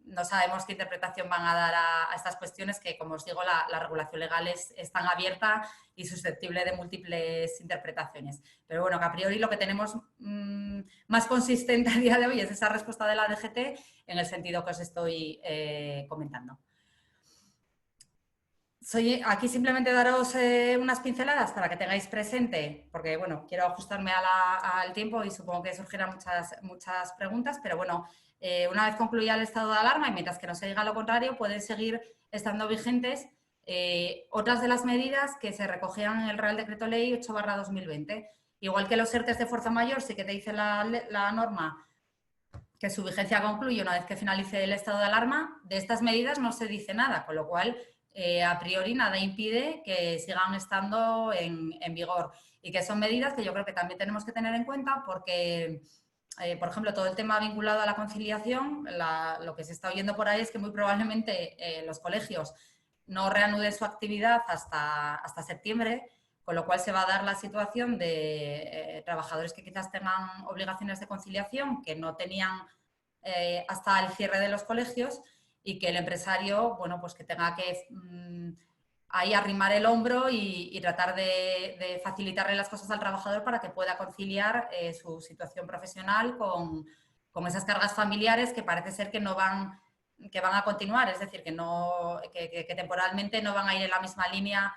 no sabemos qué interpretación van a dar a estas cuestiones que, como os digo, la regulación legal es tan abierta y susceptible de múltiples interpretaciones. Pero bueno, que a priori lo que tenemos más consistente a día de hoy es esa respuesta de la DGT en el sentido que os estoy comentando. Aquí simplemente daros unas pinceladas para que tengáis presente, porque bueno, quiero ajustarme al tiempo y supongo que surgirán muchas preguntas, pero bueno, una vez concluya el estado de alarma y mientras que no se diga lo contrario, pueden seguir estando vigentes otras de las medidas que se recogían en el Real Decreto Ley 8/2020. Igual que los ERTEs de fuerza mayor, sí que te dice la norma que su vigencia concluye una vez que finalice el estado de alarma, de estas medidas no se dice nada, con lo cual a priori nada impide que sigan estando en vigor y que son medidas que yo creo que también tenemos que tener en cuenta porque, por ejemplo, todo el tema vinculado a la conciliación, lo que se está oyendo por ahí es que muy probablemente los colegios no reanuden su actividad hasta septiembre, con lo cual se va a dar la situación de trabajadores que quizás tengan obligaciones de conciliación que no tenían hasta el cierre de los colegios y que el empresario, bueno, pues que tenga que ahí arrimar el hombro y tratar de facilitarle las cosas al trabajador para que pueda conciliar su situación profesional con esas cargas familiares que parece ser que no van que van a continuar, es decir, que temporalmente no van a ir en la misma línea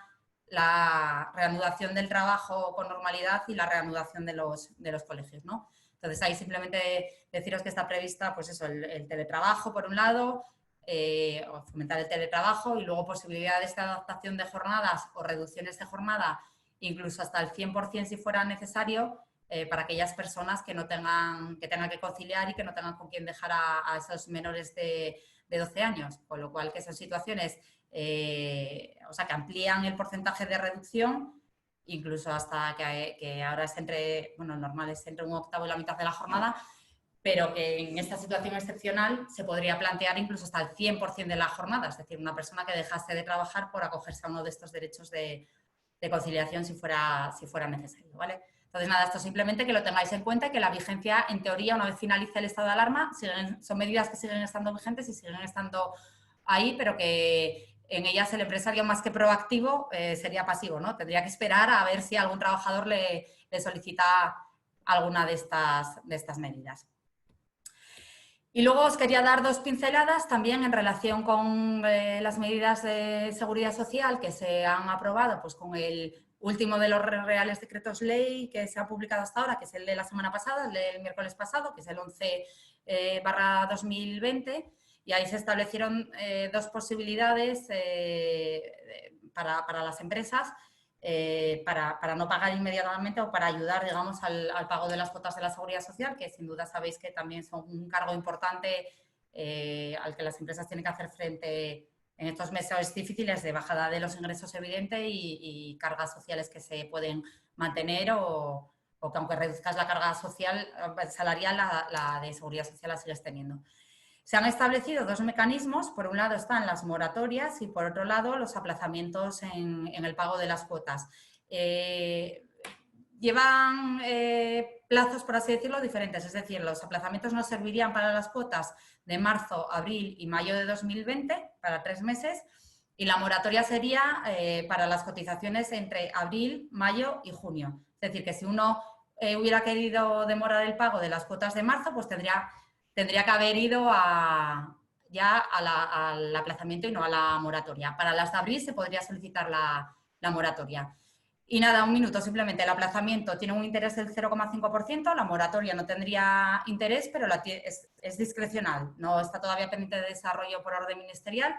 la reanudación del trabajo con normalidad y la reanudación de los colegios, ¿no? Entonces, ahí simplemente deciros que está prevista, pues eso, el teletrabajo, por un lado, o fomentar el teletrabajo, y luego posibilidades de adaptación de jornadas o reducciones de jornada, incluso hasta el 100% si fuera necesario, para aquellas personas que tengan que conciliar y que no tengan con quién dejar a esos menores de 12 años, con lo cual que son situaciones, o sea, que amplían el porcentaje de reducción, incluso hasta que ahora es normal es entre un octavo y la mitad de la jornada, pero que en esta situación excepcional se podría plantear incluso hasta el 100% de la jornada, es decir, una persona que dejase de trabajar por acogerse a uno de estos derechos de conciliación si fuera necesario, ¿vale? Entonces, nada, esto simplemente que lo tengáis en cuenta y que la vigencia, en teoría, una vez finalice el estado de alarma, son medidas que siguen estando vigentes y siguen estando ahí, pero que en ellas el empresario, más que proactivo, sería pasivo, ¿no? Tendría que esperar a ver si algún trabajador le solicita alguna de estas medidas. Y luego os quería dar dos pinceladas también en relación con las medidas de seguridad social que se han aprobado, pues con el último de los reales decretos ley que se ha publicado hasta ahora, que es el de la semana pasada, el del miércoles pasado, que es el 11/2020, y ahí se establecieron dos posibilidades para las empresas, para no pagar inmediatamente o para ayudar, digamos, al pago de las cuotas de la seguridad social, que sin duda sabéis que también son un cargo importante al que las empresas tienen que hacer frente en estos meses difíciles de bajada de los ingresos evidente y cargas sociales que se pueden mantener o que aunque reduzcas la carga social salarial, la de seguridad social la sigues teniendo. Se han establecido dos mecanismos. Por un lado están las moratorias y por otro lado los aplazamientos en el pago de las cuotas. Llevan plazos, por así decirlo, diferentes. Es decir, los aplazamientos nos servirían para las cuotas de marzo, abril y mayo de 2020, para 3 meses, y la moratoria sería para las cotizaciones entre abril, mayo y junio. Es decir, que si uno hubiera querido demorar el pago de las cuotas de marzo, pues tendría que haber ido ya al aplazamiento y no a la moratoria. Para las de abril se podría solicitar la moratoria. Y nada, un minuto, simplemente el aplazamiento tiene un interés del 0,5%, la moratoria no tendría interés, pero es discrecional, no está todavía pendiente de desarrollo por orden ministerial.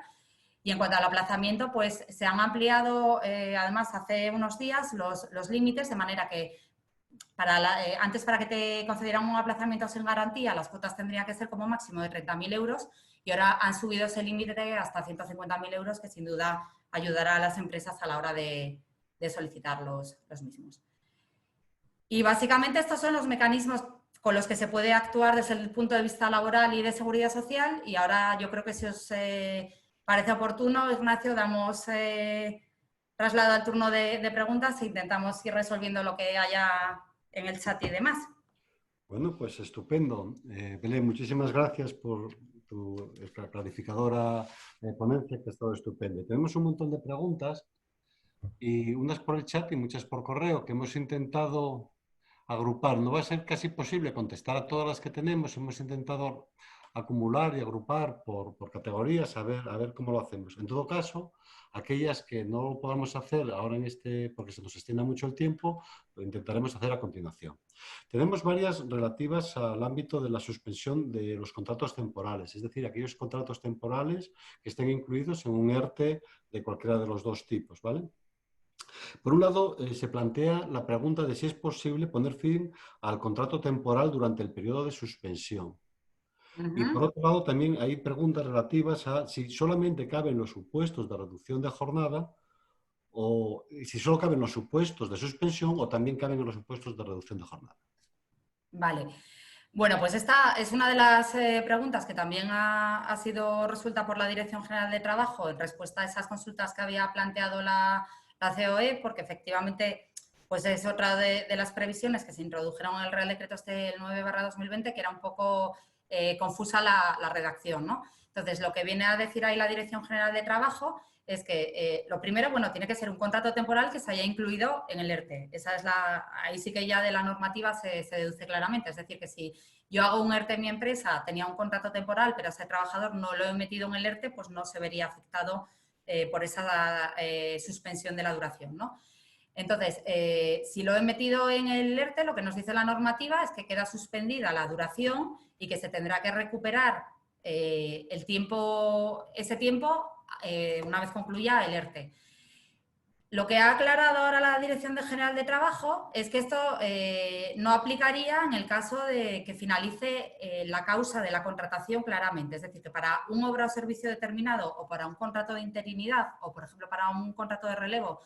Y en cuanto al aplazamiento, pues se han ampliado, además, hace unos días los límites, de manera que antes, para que te concedieran un aplazamiento sin garantía, las cuotas tendrían que ser como máximo de 30.000 euros y ahora han subido ese límite hasta 150.000 euros, que sin duda ayudará a las empresas a la hora de solicitar los mismos. Y básicamente estos son los mecanismos con los que se puede actuar desde el punto de vista laboral y de seguridad social. Y ahora yo creo que, si os parece oportuno, Ignacio, damos traslado al turno de preguntas e intentamos ir resolviendo lo que haya en el chat y demás. Bueno, pues estupendo. Belén, muchísimas gracias por tu clarificadora ponencia, que ha estado estupendo. Tenemos un montón de preguntas, y unas por el chat y muchas por correo, que hemos intentado agrupar. No va a ser casi posible contestar a todas las que tenemos. Hemos intentado acumular y agrupar por categorías, a ver cómo lo hacemos. En todo caso, aquellas que no lo podamos hacer ahora porque se nos extienda mucho el tiempo, lo intentaremos hacer a continuación. Tenemos varias relativas al ámbito de la suspensión de los contratos temporales, es decir, aquellos contratos temporales que estén incluidos en un ERTE de cualquiera de los dos tipos, ¿vale? Por un lado, se plantea la pregunta de si es posible poner fin al contrato temporal durante el periodo de suspensión. Y por otro lado, también hay preguntas relativas a si solamente caben los supuestos de reducción de jornada, o si solo caben los supuestos de suspensión o también caben en los supuestos de reducción de jornada. Vale. Bueno, pues esta es una de las preguntas que también ha sido resuelta por la Dirección General de Trabajo en respuesta a esas consultas que había planteado la COE, porque efectivamente pues es otra de las previsiones que se introdujeron en el Real Decreto el 9/2020, que era un poco confusa la redacción, ¿no? Entonces, lo que viene a decir ahí la Dirección General de Trabajo es que lo primero, bueno, tiene que ser un contrato temporal que se haya incluido en el ERTE. Esa es ahí sí que ya de la normativa se deduce claramente. Es decir, que si yo hago un ERTE en mi empresa, tenía un contrato temporal, pero ese trabajador no lo he metido en el ERTE, pues no se vería afectado por esa suspensión de la duración, ¿no? Entonces, si lo he metido en el ERTE, lo que nos dice la normativa es que queda suspendida la duración y que se tendrá que recuperar ese tiempo una vez concluya el ERTE. Lo que ha aclarado ahora la Dirección General de Trabajo es que esto no aplicaría en el caso de que finalice la causa de la contratación claramente. Es decir, que para un obra o servicio determinado o para un contrato de interinidad o, por ejemplo, para un contrato de relevo,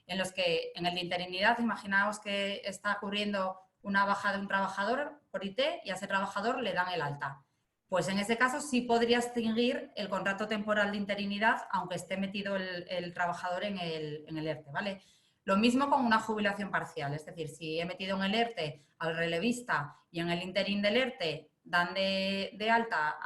en los que en el de interinidad, imaginaos que está ocurriendo una baja de un trabajador por IT y a ese trabajador le dan el alta. Pues en ese caso sí podría extinguir el contrato temporal de interinidad, aunque esté metido el trabajador en el ERTE, ¿vale? Lo mismo con una jubilación parcial, es decir, si he metido en el ERTE al relevista y en el interín del ERTE dan de alta,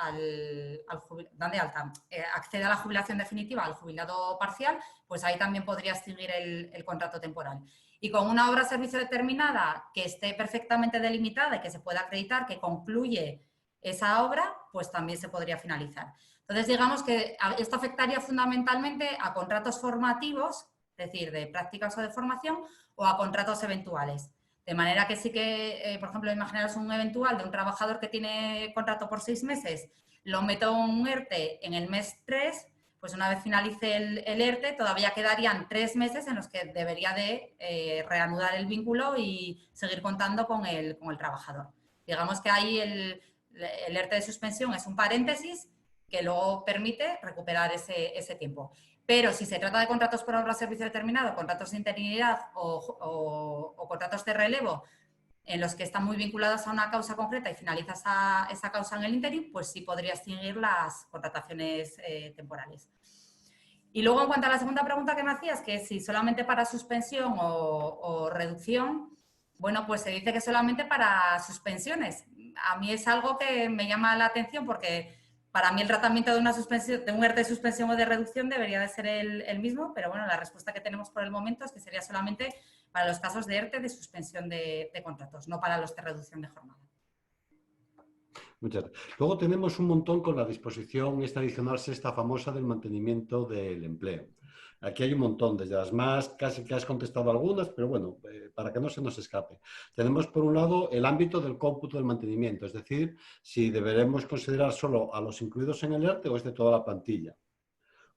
accede a la jubilación definitiva al jubilado parcial, pues ahí también podría extinguir el contrato temporal. Y con una obra servicio determinada que esté perfectamente delimitada y que se pueda acreditar que concluye esa obra, pues también se podría finalizar. Entonces, digamos que esto afectaría fundamentalmente a contratos formativos, es decir, de prácticas o de formación, o a contratos eventuales. De manera que sí que, por ejemplo, imaginaros un eventual de un trabajador que tiene contrato por 6 meses, lo meto en un ERTE en el mes 3, pues una vez finalice el ERTE, todavía quedarían 3 meses en los que debería de reanudar el vínculo y seguir contando con el trabajador. Digamos que ahí el ERTE de suspensión es un paréntesis que luego permite recuperar ese tiempo. Pero si se trata de contratos por obra o servicio determinado, contratos de interinidad o contratos de relevo en los que están muy vinculados a una causa concreta y finaliza esa causa en el interim, pues sí podría extinguir las contrataciones temporales. Y luego, en cuanto a la segunda pregunta que me hacías, que si solamente para suspensión o reducción, bueno, pues se dice que solamente para suspensiones. A mí es algo que me llama la atención porque para mí el tratamiento de una suspensión, de un ERTE de suspensión o de reducción debería de ser el mismo, pero bueno, la respuesta que tenemos por el momento es que sería solamente para los casos de ERTE de suspensión de contratos, no para los de reducción de jornada. Muchas gracias. Luego tenemos un montón con la disposición esta adicional sexta famosa del mantenimiento del empleo. Aquí hay un montón, desde las más, casi que has contestado algunas, pero bueno, para que no se nos escape. Tenemos por un lado el ámbito del cómputo del mantenimiento, es decir, si deberemos considerar solo a los incluidos en el ERTE o es de toda la plantilla.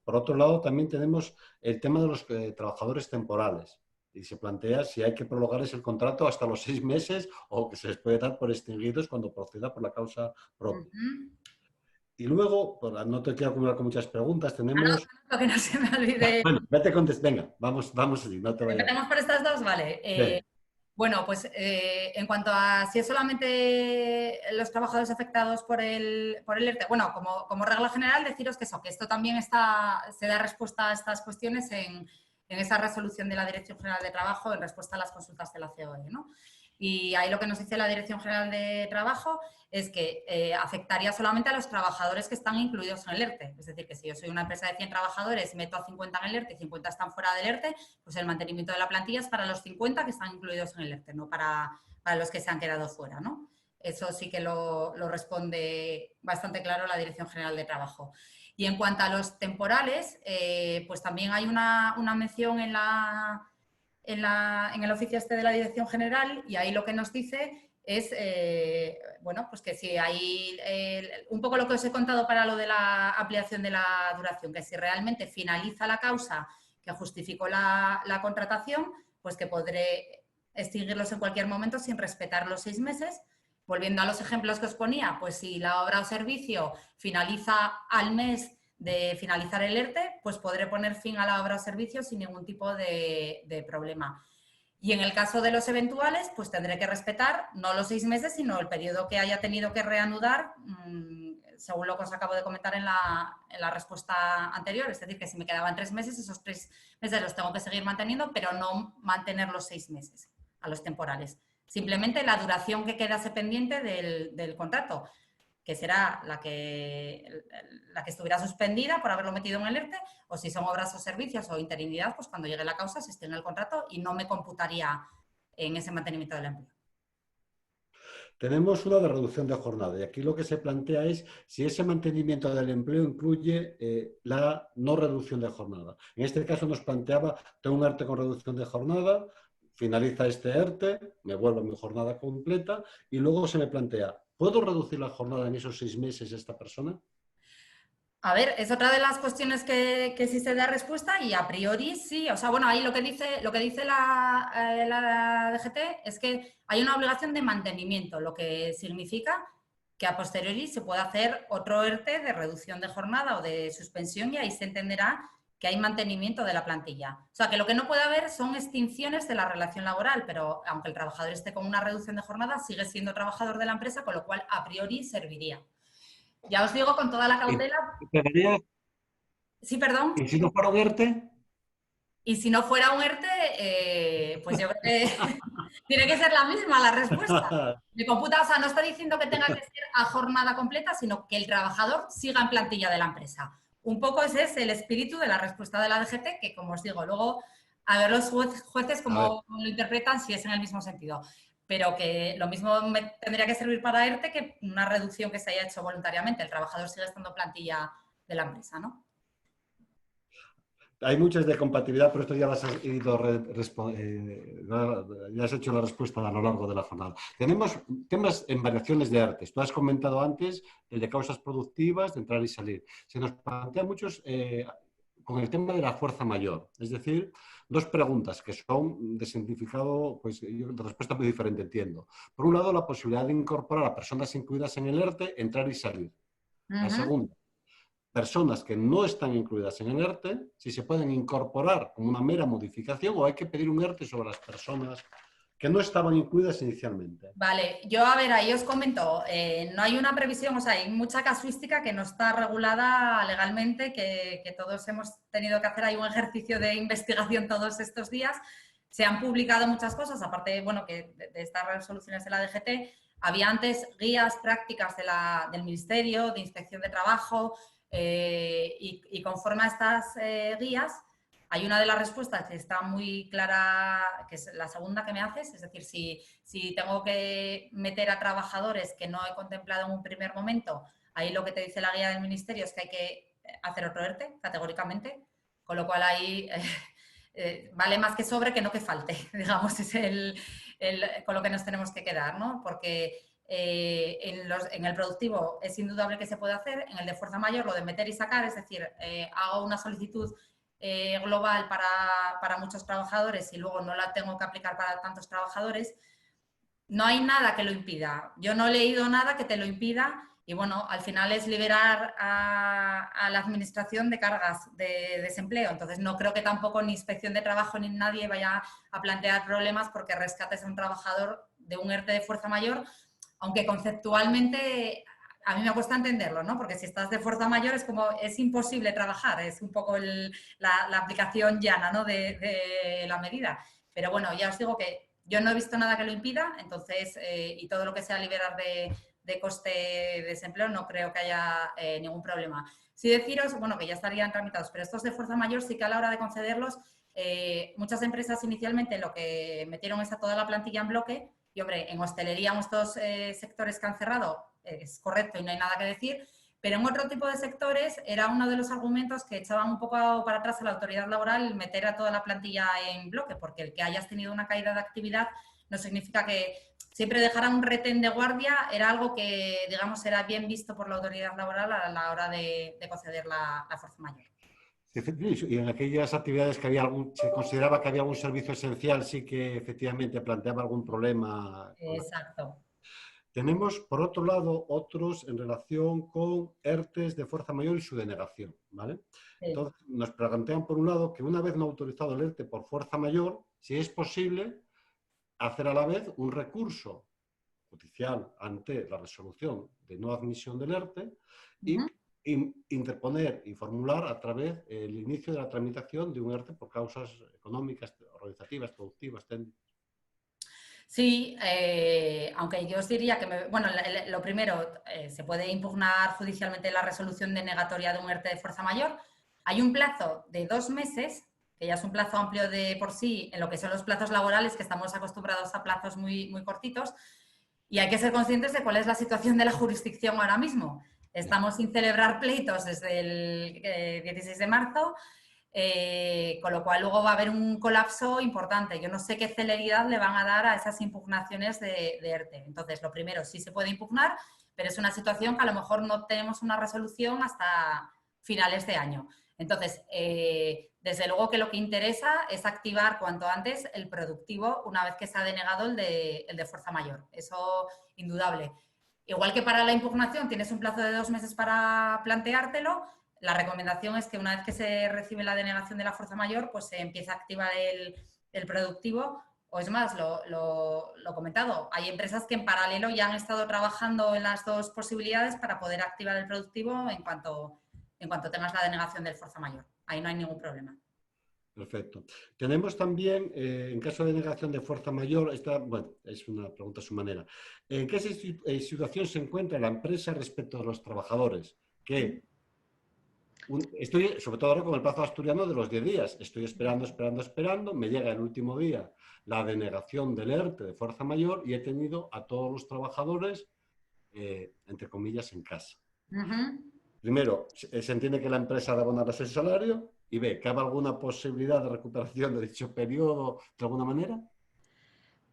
Por otro lado, también tenemos el tema de los trabajadores temporales. Y se plantea si hay que prolongarles el contrato hasta los 6 meses o que se les puede dar por extinguidos cuando proceda por la causa propia. Y luego, no te quiero acumular con muchas preguntas, tenemos... No, que no se me olvide. Bueno, vete venga, vamos así, no te vayas. ¿Empezamos por estas dos? Vale. Sí. Bueno, pues en cuanto a si es solamente los trabajadores afectados por el ERTE, bueno, como regla general deciros que esto también se da respuesta a estas cuestiones en esa resolución de la Dirección General de Trabajo en respuesta a las consultas de la COE, ¿no? Y ahí lo que nos dice la Dirección General de Trabajo es que afectaría solamente a los trabajadores que están incluidos en el ERTE. Es decir, que si yo soy una empresa de 100 trabajadores, meto a 50 en el ERTE y 50 están fuera del ERTE, pues el mantenimiento de la plantilla es para los 50 que están incluidos en el ERTE, no para los que se han quedado fuera, ¿no? Eso sí que lo responde bastante claro la Dirección General de Trabajo. Y en cuanto a los temporales, pues también hay una mención en el oficio de la Dirección General y ahí lo que nos dice es, bueno, pues que si hay un poco lo que os he contado para lo de la ampliación de la duración, que si realmente finaliza la causa que justificó la contratación, pues que podré extinguirlos en cualquier momento sin respetar los 6 meses. Volviendo a los ejemplos que os ponía, pues si la obra o servicio finaliza al mes de finalizar el ERTE, pues podré poner fin a la obra o servicio sin ningún tipo de problema. Y en el caso de los eventuales, pues tendré que respetar no los 6 meses, sino el periodo que haya tenido que reanudar, según lo que os acabo de comentar en la respuesta anterior. Es decir, que si me quedaban 3 meses, esos 3 meses los tengo que seguir manteniendo, pero no mantener los 6 meses a los temporales. Simplemente la duración que quedase pendiente del contrato. que será la que estuviera suspendida por haberlo metido en el ERTE, o si son obras o servicios o interinidad, pues cuando llegue la causa se esté en el contrato y no me computaría en ese mantenimiento del empleo. Tenemos una de reducción de jornada y aquí lo que se plantea es si ese mantenimiento del empleo incluye la no reducción de jornada. En este caso nos planteaba, tengo un ERTE con reducción de jornada, finaliza este ERTE, me vuelvo a mi jornada completa y luego se me plantea, ¿puedo reducir la jornada en esos 6 meses de esta persona? A ver, es otra de las cuestiones que sí se da respuesta y a priori sí. O sea, bueno, ahí lo que dice la DGT es que hay una obligación de mantenimiento, lo que significa que a posteriori se puede hacer otro ERTE de reducción de jornada o de suspensión y ahí se entenderá que hay mantenimiento de la plantilla. O sea, que lo que no puede haber son extinciones de la relación laboral, pero aunque el trabajador esté con una reducción de jornada, sigue siendo trabajador de la empresa, con lo cual a priori serviría. Ya os digo con toda la cautela. Sí, perdón. ¿Y si no fuera un ERTE? Y si no fuera un ERTE, pues yo creo que tiene que ser la misma la respuesta. Me computa, o sea, no está diciendo que tenga que ser a jornada completa, sino que el trabajador siga en plantilla de la empresa. Un poco ese es el espíritu de la respuesta de la DGT, que como os digo, luego a ver los jueces A ver, cómo lo interpretan, si es en el mismo sentido. Pero que lo mismo me tendría que servir para ERTE que una reducción que se haya hecho voluntariamente. El trabajador sigue estando en plantilla de la empresa, ¿no? hay muchas de compatibilidad, pero esto ya las has ido ya has hecho la respuesta a lo largo de la jornada. Tenemos temas en variaciones de artes. Tú has comentado antes el de causas productivas, de entrar y salir. Se nos plantea muchos con el tema de la fuerza mayor. Es decir, dos preguntas que son de significado, pues yo de respuesta muy diferente entiendo. Por un lado, la posibilidad de incorporar a personas incluidas en el ERTE, entrar y salir. La segunda, personas que no están incluidas en el ERTE, si se pueden incorporar como una mera modificación o hay que pedir un ERTE sobre las personas que no estaban incluidas inicialmente. Vale, yo a ver, ahí os comento, no hay una previsión, o sea, hay mucha casuística que no está regulada legalmente, que todos hemos tenido que hacer, hay un ejercicio de investigación todos estos días, se han publicado muchas cosas, aparte, bueno, que de estas resoluciones de la DGT, había antes guías prácticas del Ministerio de Inspección de Trabajo y conforme a estas guías, hay una de las respuestas que está muy clara, que es la segunda que me haces, es decir, si tengo que meter a trabajadores que no he contemplado en un primer momento, ahí lo que te dice la guía del Ministerio es que hay que hacer otro ERTE, categóricamente, con lo cual ahí vale más que sobre que no que falte, digamos, es con lo que nos tenemos que quedar, ¿no? Porque en el productivo es indudable que se puede hacer, en el de fuerza mayor lo de meter y sacar, es decir, hago una solicitud global para muchos trabajadores y luego no la tengo que aplicar para tantos trabajadores, no hay nada que lo impida. Yo no he leído nada que te lo impida y bueno, al final es liberar a la administración de cargas de desempleo. Entonces no creo que tampoco ni inspección de trabajo ni nadie vaya a plantear problemas porque rescates a un trabajador de un ERTE de fuerza mayor, aunque conceptualmente a mí me cuesta entenderlo, ¿no? Porque si estás de fuerza mayor es como, es imposible trabajar, es un poco la aplicación llana, ¿no? de la medida. Pero bueno, ya os digo que yo no he visto nada que lo impida, entonces, y todo lo que sea liberar de coste de desempleo, no creo que haya ningún problema. Sí deciros, bueno, que ya estarían tramitados, pero estos de fuerza mayor sí que a la hora de concederlos, muchas empresas inicialmente lo que metieron es a toda la plantilla en bloque y, hombre, en hostelería, en estos sectores que han cerrado, es correcto y no hay nada que decir, pero en otro tipo de sectores era uno de los argumentos que echaban un poco para atrás a la autoridad laboral meter a toda la plantilla en bloque, porque el que hayas tenido una caída de actividad no significa que siempre dejar un retén de guardia, era algo que, digamos, era bien visto por la autoridad laboral a la hora de conceder la fuerza mayor. Y en aquellas actividades que se consideraba que había algún servicio esencial, sí que efectivamente planteaba algún problema. Exacto. Tenemos, por otro lado, otros en relación con ERTES de fuerza mayor y su denegación, ¿vale? Sí. Entonces, nos plantean, por un lado, que una vez no autorizado el ERTE por fuerza mayor, si es posible, hacer a la vez un recurso judicial ante la resolución de no admisión del ERTE y interponer y formular a través el inicio de la tramitación de un ERTE por causas económicas, organizativas, productivas, técnicas. Sí, aunque yo os diría que, bueno, lo primero, se puede impugnar judicialmente la resolución denegatoria de un ERTE de fuerza mayor. Hay un plazo de 2 meses, que ya es un plazo amplio de por sí, en lo que son los plazos laborales, que estamos acostumbrados a plazos muy, muy cortitos, y hay que ser conscientes de cuál es la situación de la jurisdicción ahora mismo. Estamos sin celebrar pleitos desde el 16 de marzo, con lo cual luego va a haber un colapso importante. Yo no sé qué celeridad le van a dar a esas impugnaciones de ERTE. Entonces, lo primero, sí se puede impugnar, pero es una situación que a lo mejor no tenemos una resolución hasta finales de año. Entonces, desde luego que lo que interesa es activar cuanto antes el productivo una vez que se ha denegado el de fuerza mayor. Eso, indudable. Igual que para la impugnación tienes un plazo de 2 meses para planteártelo, la recomendación es que una vez que se recibe la denegación de la fuerza mayor, pues se empieza a activar el productivo. O es más, lo comentado, hay empresas que en paralelo ya han estado trabajando en las dos posibilidades para poder activar el productivo en cuanto tengas la denegación del fuerza mayor. Ahí no hay ningún problema. Perfecto. Tenemos también, en caso de denegación de fuerza mayor, esta, bueno, es una pregunta a su manera. ¿En qué situación se encuentra la empresa respecto a los trabajadores? Que estoy, sobre todo ahora con el plazo asturiano de los 10 días, estoy esperando, me llega el último día la denegación del ERTE de fuerza mayor y he tenido a todos los trabajadores, entre comillas, en casa. Primero, se entiende que la empresa debe abonarles el salario y ve, ¿cabe alguna posibilidad de recuperación de dicho periodo de alguna manera?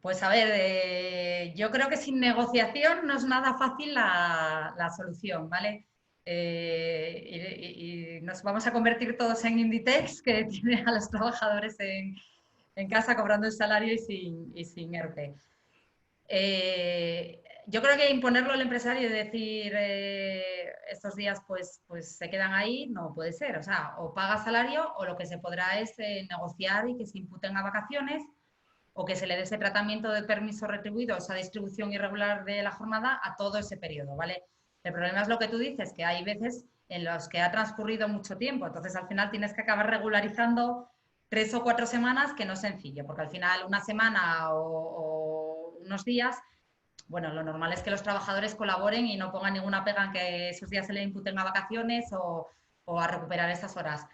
Pues a ver, yo creo que sin negociación no es nada fácil la solución, ¿vale? Y nos vamos a convertir todos en Inditex, que tiene a los trabajadores en casa cobrando el salario y sin ERTE. Yo creo que imponerlo al empresario y decir estos días pues se quedan ahí no puede ser. O sea, o paga salario o lo que se podrá es negociar y que se imputen a vacaciones o que se le dé ese tratamiento de permiso retribuido, esa distribución irregular de la jornada a todo ese periodo, ¿vale? El problema es lo que tú dices, que hay veces en los que ha transcurrido mucho tiempo, entonces al final tienes que acabar regularizando 3 o 4 semanas, que no es sencillo, porque al final una semana o unos días, bueno, lo normal es que los trabajadores colaboren y no pongan ninguna pega en que esos días se le imputen a vacaciones o a recuperar esas horas.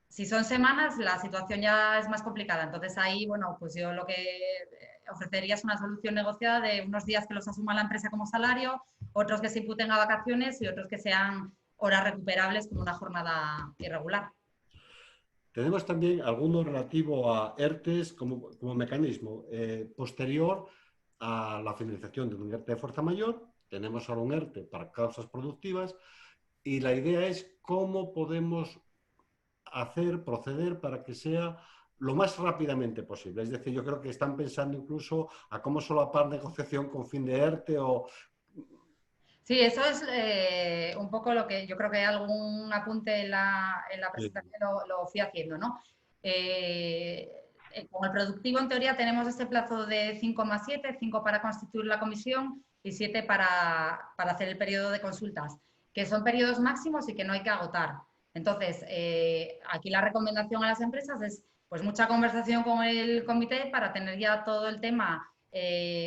Si son semanas, la situación ya es más complicada. Entonces ahí, bueno, pues yo lo que ofrecería es una solución negociada de unos días que los asuma la empresa como salario, otros que se imputen a vacaciones y otros que sean horas recuperables como una jornada irregular. Tenemos también alguno relativo a ERTES como mecanismo posterior a la finalización de un ERTE de fuerza mayor. Tenemos ahora un ERTE para causas productivas y la idea es cómo podemos proceder para que sea lo más rápidamente posible. Es decir, yo creo que están pensando incluso a cómo solapar negociación con fin de ERTE o... Sí, eso es un poco lo que yo creo que algún apunte en la presentación lo fui haciendo, ¿no? Con el productivo, en teoría, tenemos este plazo de 5 más 7, 5 para constituir la comisión y 7 para hacer el periodo de consultas, que son periodos máximos y que no hay que agotar. Entonces, aquí la recomendación a las empresas es pues mucha conversación con el comité para tener ya todo el tema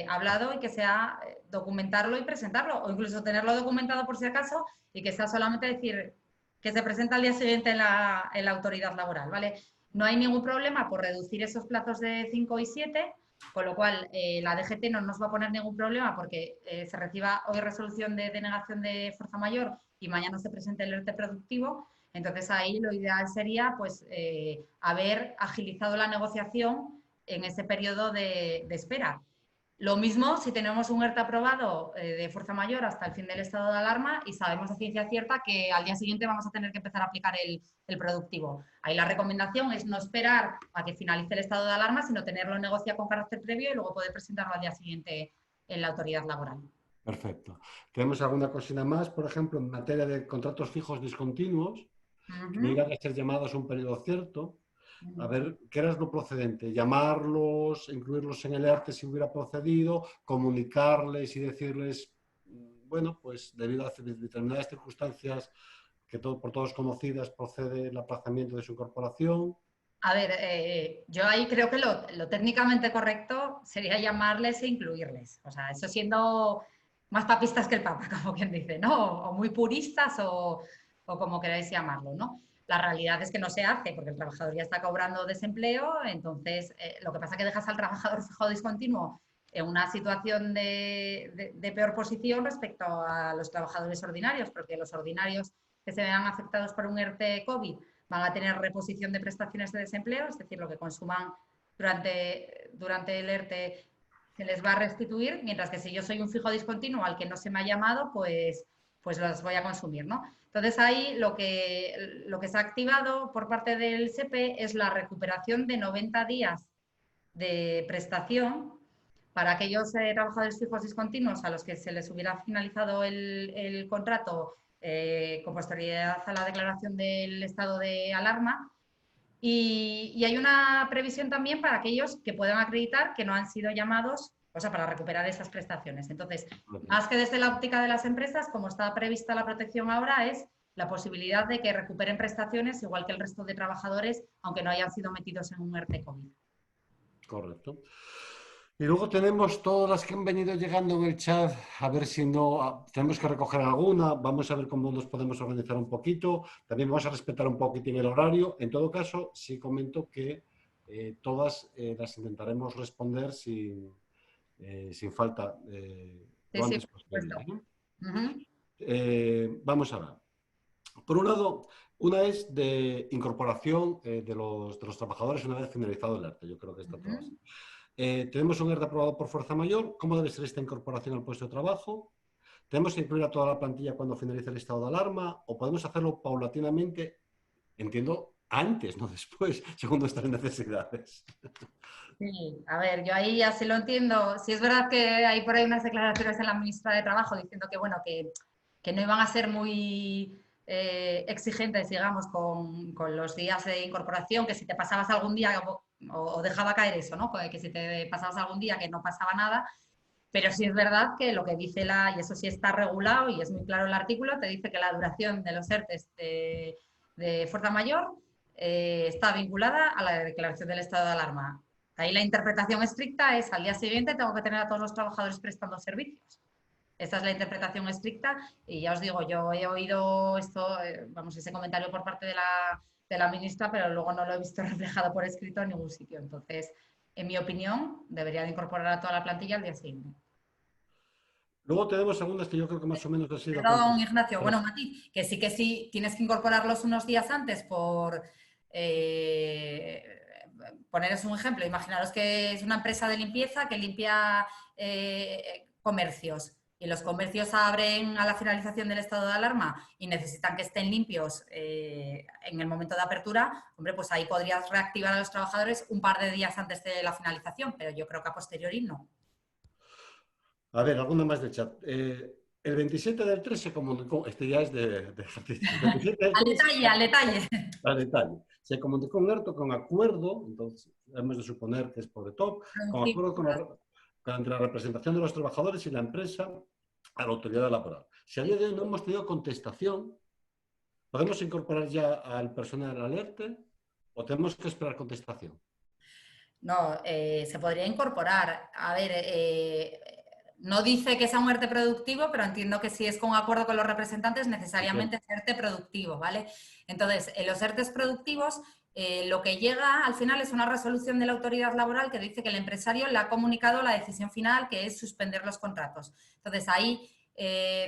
hablado y que sea documentarlo y presentarlo, o incluso tenerlo documentado por si acaso y que sea solamente decir que se presenta al día siguiente en la autoridad laboral, ¿vale? No hay ningún problema por reducir esos plazos de 5 y 7, con lo cual la DGT no nos va a poner ningún problema porque se reciba hoy resolución de denegación de fuerza mayor y mañana se presente el ERTE productivo. Entonces ahí lo ideal sería pues haber agilizado la negociación en ese periodo de espera. Lo mismo si tenemos un ERTE aprobado de fuerza mayor hasta el fin del estado de alarma y sabemos de ciencia cierta que al día siguiente vamos a tener que empezar a aplicar el productivo. Ahí la recomendación es no esperar a que finalice el estado de alarma, sino tenerlo negociado con carácter previo y luego poder presentarlo al día siguiente en la autoridad laboral. Perfecto. ¿Tenemos alguna cosina más, por ejemplo, en materia de contratos fijos discontinuos, que no iban a ser llamados a un periodo cierto? A ver, ¿qué era lo procedente? ¿Llamarlos, incluirlos en el ERTE si hubiera procedido, comunicarles y decirles, bueno, pues debido a determinadas circunstancias que por todos conocidas procede el aplazamiento de su incorporación? A ver, yo ahí creo que lo técnicamente correcto sería llamarles e incluirles. O sea, eso siendo más papistas que el Papa, como quien dice, ¿no? O muy puristas o como queráis llamarlo, ¿no? La realidad es que no se hace porque el trabajador ya está cobrando desempleo, entonces lo que pasa es que dejas al trabajador fijo discontinuo en una situación de peor posición respecto a los trabajadores ordinarios, porque los ordinarios que se vean afectados por un ERTE COVID van a tener reposición de prestaciones de desempleo, es decir, lo que consuman durante el ERTE se les va a restituir, mientras que si yo soy un fijo discontinuo al que no se me ha llamado, pues los voy a consumir, ¿no? Entonces ahí lo que se ha activado por parte del SEPE es la recuperación de 90 días de prestación para aquellos trabajadores fijos discontinuos a los que se les hubiera finalizado el contrato con posterioridad a la declaración del estado de alarma. Y hay una previsión también para aquellos que puedan acreditar que no han sido llamados, o sea, para recuperar esas prestaciones. Entonces, más que desde la óptica de las empresas, como está prevista la protección ahora, es la posibilidad de que recuperen prestaciones igual que el resto de trabajadores, aunque no hayan sido metidos en un ERTE COVID. Correcto. Y luego tenemos todas las que han venido llegando en el chat, a ver si no, tenemos que recoger alguna, vamos a ver cómo nos podemos organizar un poquito, también vamos a respetar un poquitín el horario. En todo caso, sí comento que todas las intentaremos responder sin falta, lo Sí, antes por supuesto. posible. Vamos a ver. Por un lado, una es de incorporación de los trabajadores una vez finalizado el ERTE. Yo creo que está todo así. Tenemos un ERTE aprobado por fuerza mayor. ¿Cómo debe ser esta incorporación al puesto de trabajo? ¿Tenemos que incluir a toda la plantilla cuando finalice el estado de alarma? ¿O podemos hacerlo paulatinamente? Entiendo, antes, no después, según nuestras necesidades. Sí, a ver, yo ahí ya se lo entiendo. Sí es verdad que hay por ahí unas declaraciones de la ministra de Trabajo diciendo que, bueno, que no iban a ser muy exigentes, digamos, con los días de incorporación, que si te pasabas algún día o dejaba caer eso, ¿no? Que si te pasabas algún día que no pasaba nada, pero sí es verdad que lo que dice y eso sí está regulado y es muy claro el artículo, te dice que la duración de los ERTES de fuerza mayor está vinculada a la declaración del estado de alarma. Ahí la interpretación estricta es al día siguiente tengo que tener a todos los trabajadores prestando servicios. Esa es la interpretación estricta y ya os digo, yo he oído esto, vamos, ese comentario por parte de la ministra, pero luego no lo he visto reflejado por escrito en ningún sitio. Entonces, en mi opinión, debería de incorporar a toda la plantilla al día siguiente. Luego tenemos algunas que yo creo que más o menos ha sido Perdón, contestar. Ignacio. Bueno, Mati, que sí, tienes que incorporarlos unos días antes por poneros un ejemplo. Imaginaros que es una empresa de limpieza que limpia comercios y los comercios abren a la finalización del estado de alarma y necesitan que estén limpios en el momento de apertura. Hombre, pues ahí podrías reactivar a los trabajadores un par de días antes de la finalización, pero yo creo que a posteriori no. A ver, alguna más de chat. El 27 del 3 se comunicó, este ya es de ejercicio. El 27 del Al 3, detalle, al detalle. al detalle. Se comunicó un ERTO con acuerdo, entonces hemos de suponer que es por el top, con acuerdo entre la representación de los trabajadores y la empresa a la autoridad laboral. Si a día de hoy no hemos tenido contestación, ¿podemos incorporar ya al personal al ERTE o tenemos que esperar contestación? No, se podría incorporar. A ver, no dice que sea un ERTE productivo, pero entiendo que si es con acuerdo con los representantes, necesariamente es ERTE productivo, ¿vale? Entonces, en los ERTEs productivos, lo que llega al final es una resolución de la autoridad laboral que dice que el empresario le ha comunicado la decisión final, que es suspender los contratos. Entonces, ahí,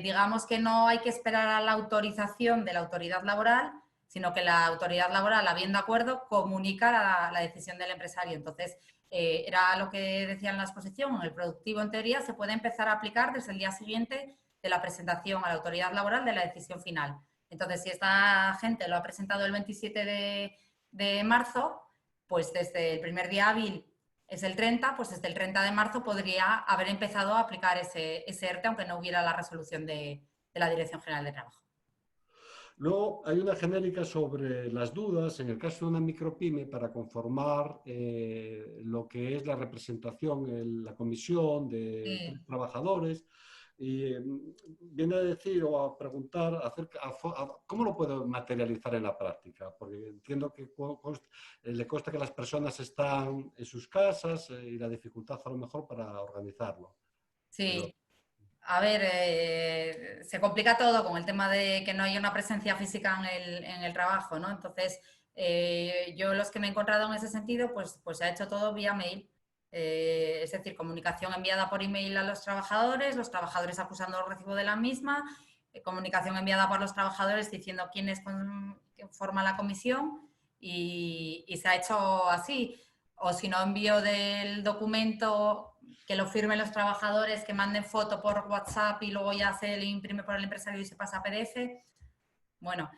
digamos que no hay que esperar a la autorización de la autoridad laboral, sino que la autoridad laboral, habiendo acuerdo, comunica la decisión del empresario. Entonces, era lo que decía en la exposición, el productivo en teoría se puede empezar a aplicar desde el día siguiente de la presentación a la autoridad laboral de la decisión final. Entonces, si esta gente lo ha presentado el 27 de marzo, pues desde el primer día hábil es el 30, pues desde el 30 de marzo podría haber empezado a aplicar ese ERTE, aunque no hubiera la resolución de la Dirección General de Trabajo. Luego hay una genérica sobre las dudas en el caso de una micropyme para conformar lo que es la representación en la comisión de 3 trabajadores. y viene a decir o a preguntar acerca cómo lo puedo materializar en la práctica, porque entiendo que le consta que las personas están en sus casas y la dificultad a lo mejor para organizarlo. Pero... Sí. A ver, se complica todo con el tema de que no hay una presencia física en el trabajo, ¿no? Entonces, yo los que me he encontrado en ese sentido, pues se ha hecho todo vía mail. Es decir, comunicación enviada por email a los trabajadores acusando el recibo de la misma, comunicación enviada por los trabajadores diciendo quiénes forman la comisión y se ha hecho así. O si no, envío del documento que lo firmen los trabajadores, que manden foto por WhatsApp y luego ya se le imprime por el empresario y se pasa a PDF. Bueno,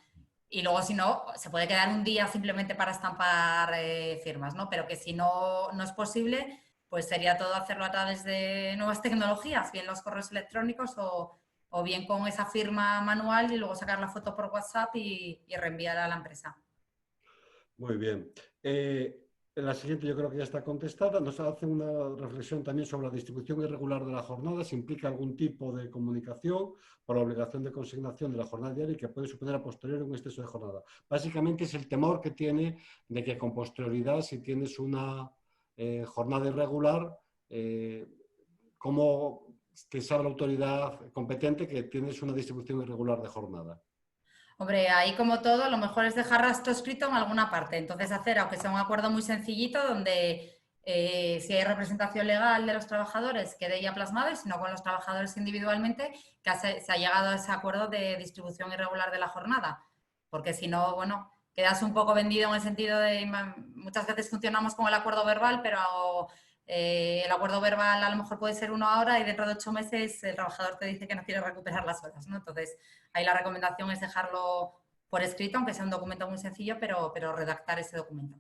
y luego si no, se puede quedar un día simplemente para estampar firmas, ¿no? Pero que si no es posible, pues sería todo hacerlo a través de nuevas tecnologías, bien los correos electrónicos o bien con esa firma manual y luego sacar la foto por WhatsApp y reenviar a la empresa. Muy bien. La siguiente yo creo que ya está contestada. Nos hace una reflexión también sobre la distribución irregular de la jornada, si implica algún tipo de comunicación por la obligación de consignación de la jornada diaria y que puede suponer a posteriori un exceso de jornada. Básicamente es el temor que tiene de que con posterioridad, si tienes una jornada irregular, ¿cómo te sabe la autoridad competente que tienes una distribución irregular de jornada? Hombre, ahí como todo, lo mejor es dejar rastro escrito en alguna parte. Entonces hacer, aunque sea un acuerdo muy sencillito, donde si hay representación legal de los trabajadores, quede ya plasmado, y si no con los trabajadores individualmente, que se ha llegado a ese acuerdo de distribución irregular de la jornada. Porque si no, bueno, quedas un poco vendido en el sentido de, muchas veces funcionamos con el acuerdo verbal, pero el acuerdo verbal a lo mejor puede ser 1 hora y dentro de 8 meses el trabajador te dice que no quiere recuperar las horas, ¿no? Entonces, ahí la recomendación es dejarlo por escrito, aunque sea un documento muy sencillo, pero redactar ese documento.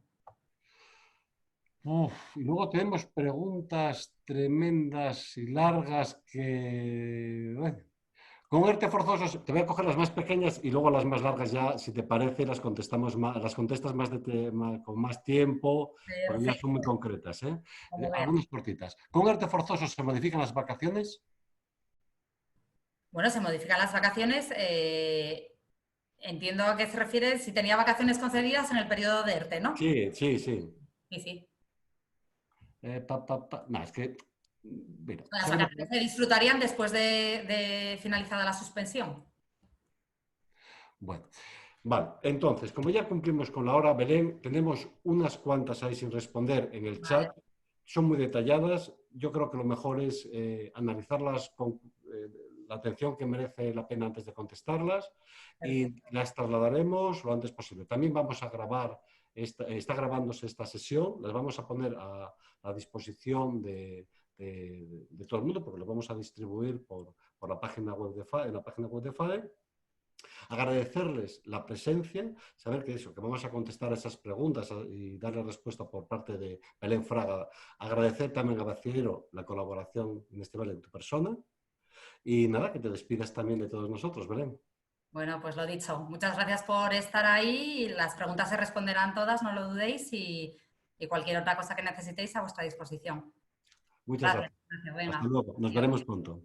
Y luego tenemos preguntas tremendas y largas que... Bueno, con ERTE forzosos, te voy a coger las más pequeñas y luego las más largas ya, si te parece, las contestamos más, las contestas con más tiempo, porque ya son muy Perfecto. concretas, ¿eh? Vamos a ver. Algunas cortitas. ¿Con ERTE forzosos se modifican las vacaciones? Bueno, se modifican las vacaciones. Entiendo a qué se refiere si tenía vacaciones concedidas en el periodo de ERTE, ¿no? Sí, sí, sí. Sí, sí. No, es que... Mira, Las vacaciones se disfrutarían después de finalizada la suspensión. bueno, vale. Entonces, como ya cumplimos con la hora, Belén, tenemos unas cuantas ahí sin responder en el Vale. chat. Son muy detalladas. Yo creo que lo mejor es analizarlas con la atención que merece la pena antes de contestarlas y Perfecto. las trasladaremos lo antes posible. También vamos a grabar, está grabándose esta sesión, las vamos a poner a disposición de todo el mundo porque lo vamos a distribuir por la página web de FAE, en la página web de FAE. Agradecerles la presencia, saber que eso, que vamos a contestar esas preguntas y darle respuesta por parte de Belén Fraga. Agradecer también a Bacillero la colaboración en este Belén, tu persona. Y nada, que te despidas también de todos nosotros, Belén. Bueno, pues lo dicho. Muchas gracias por estar ahí. Las preguntas se responderán todas, no lo dudéis, y cualquier otra cosa que necesitéis a vuestra disposición. Muchas Gracias. gracias. Gracias. Hasta Venga. luego. Nos Adiós. veremos pronto.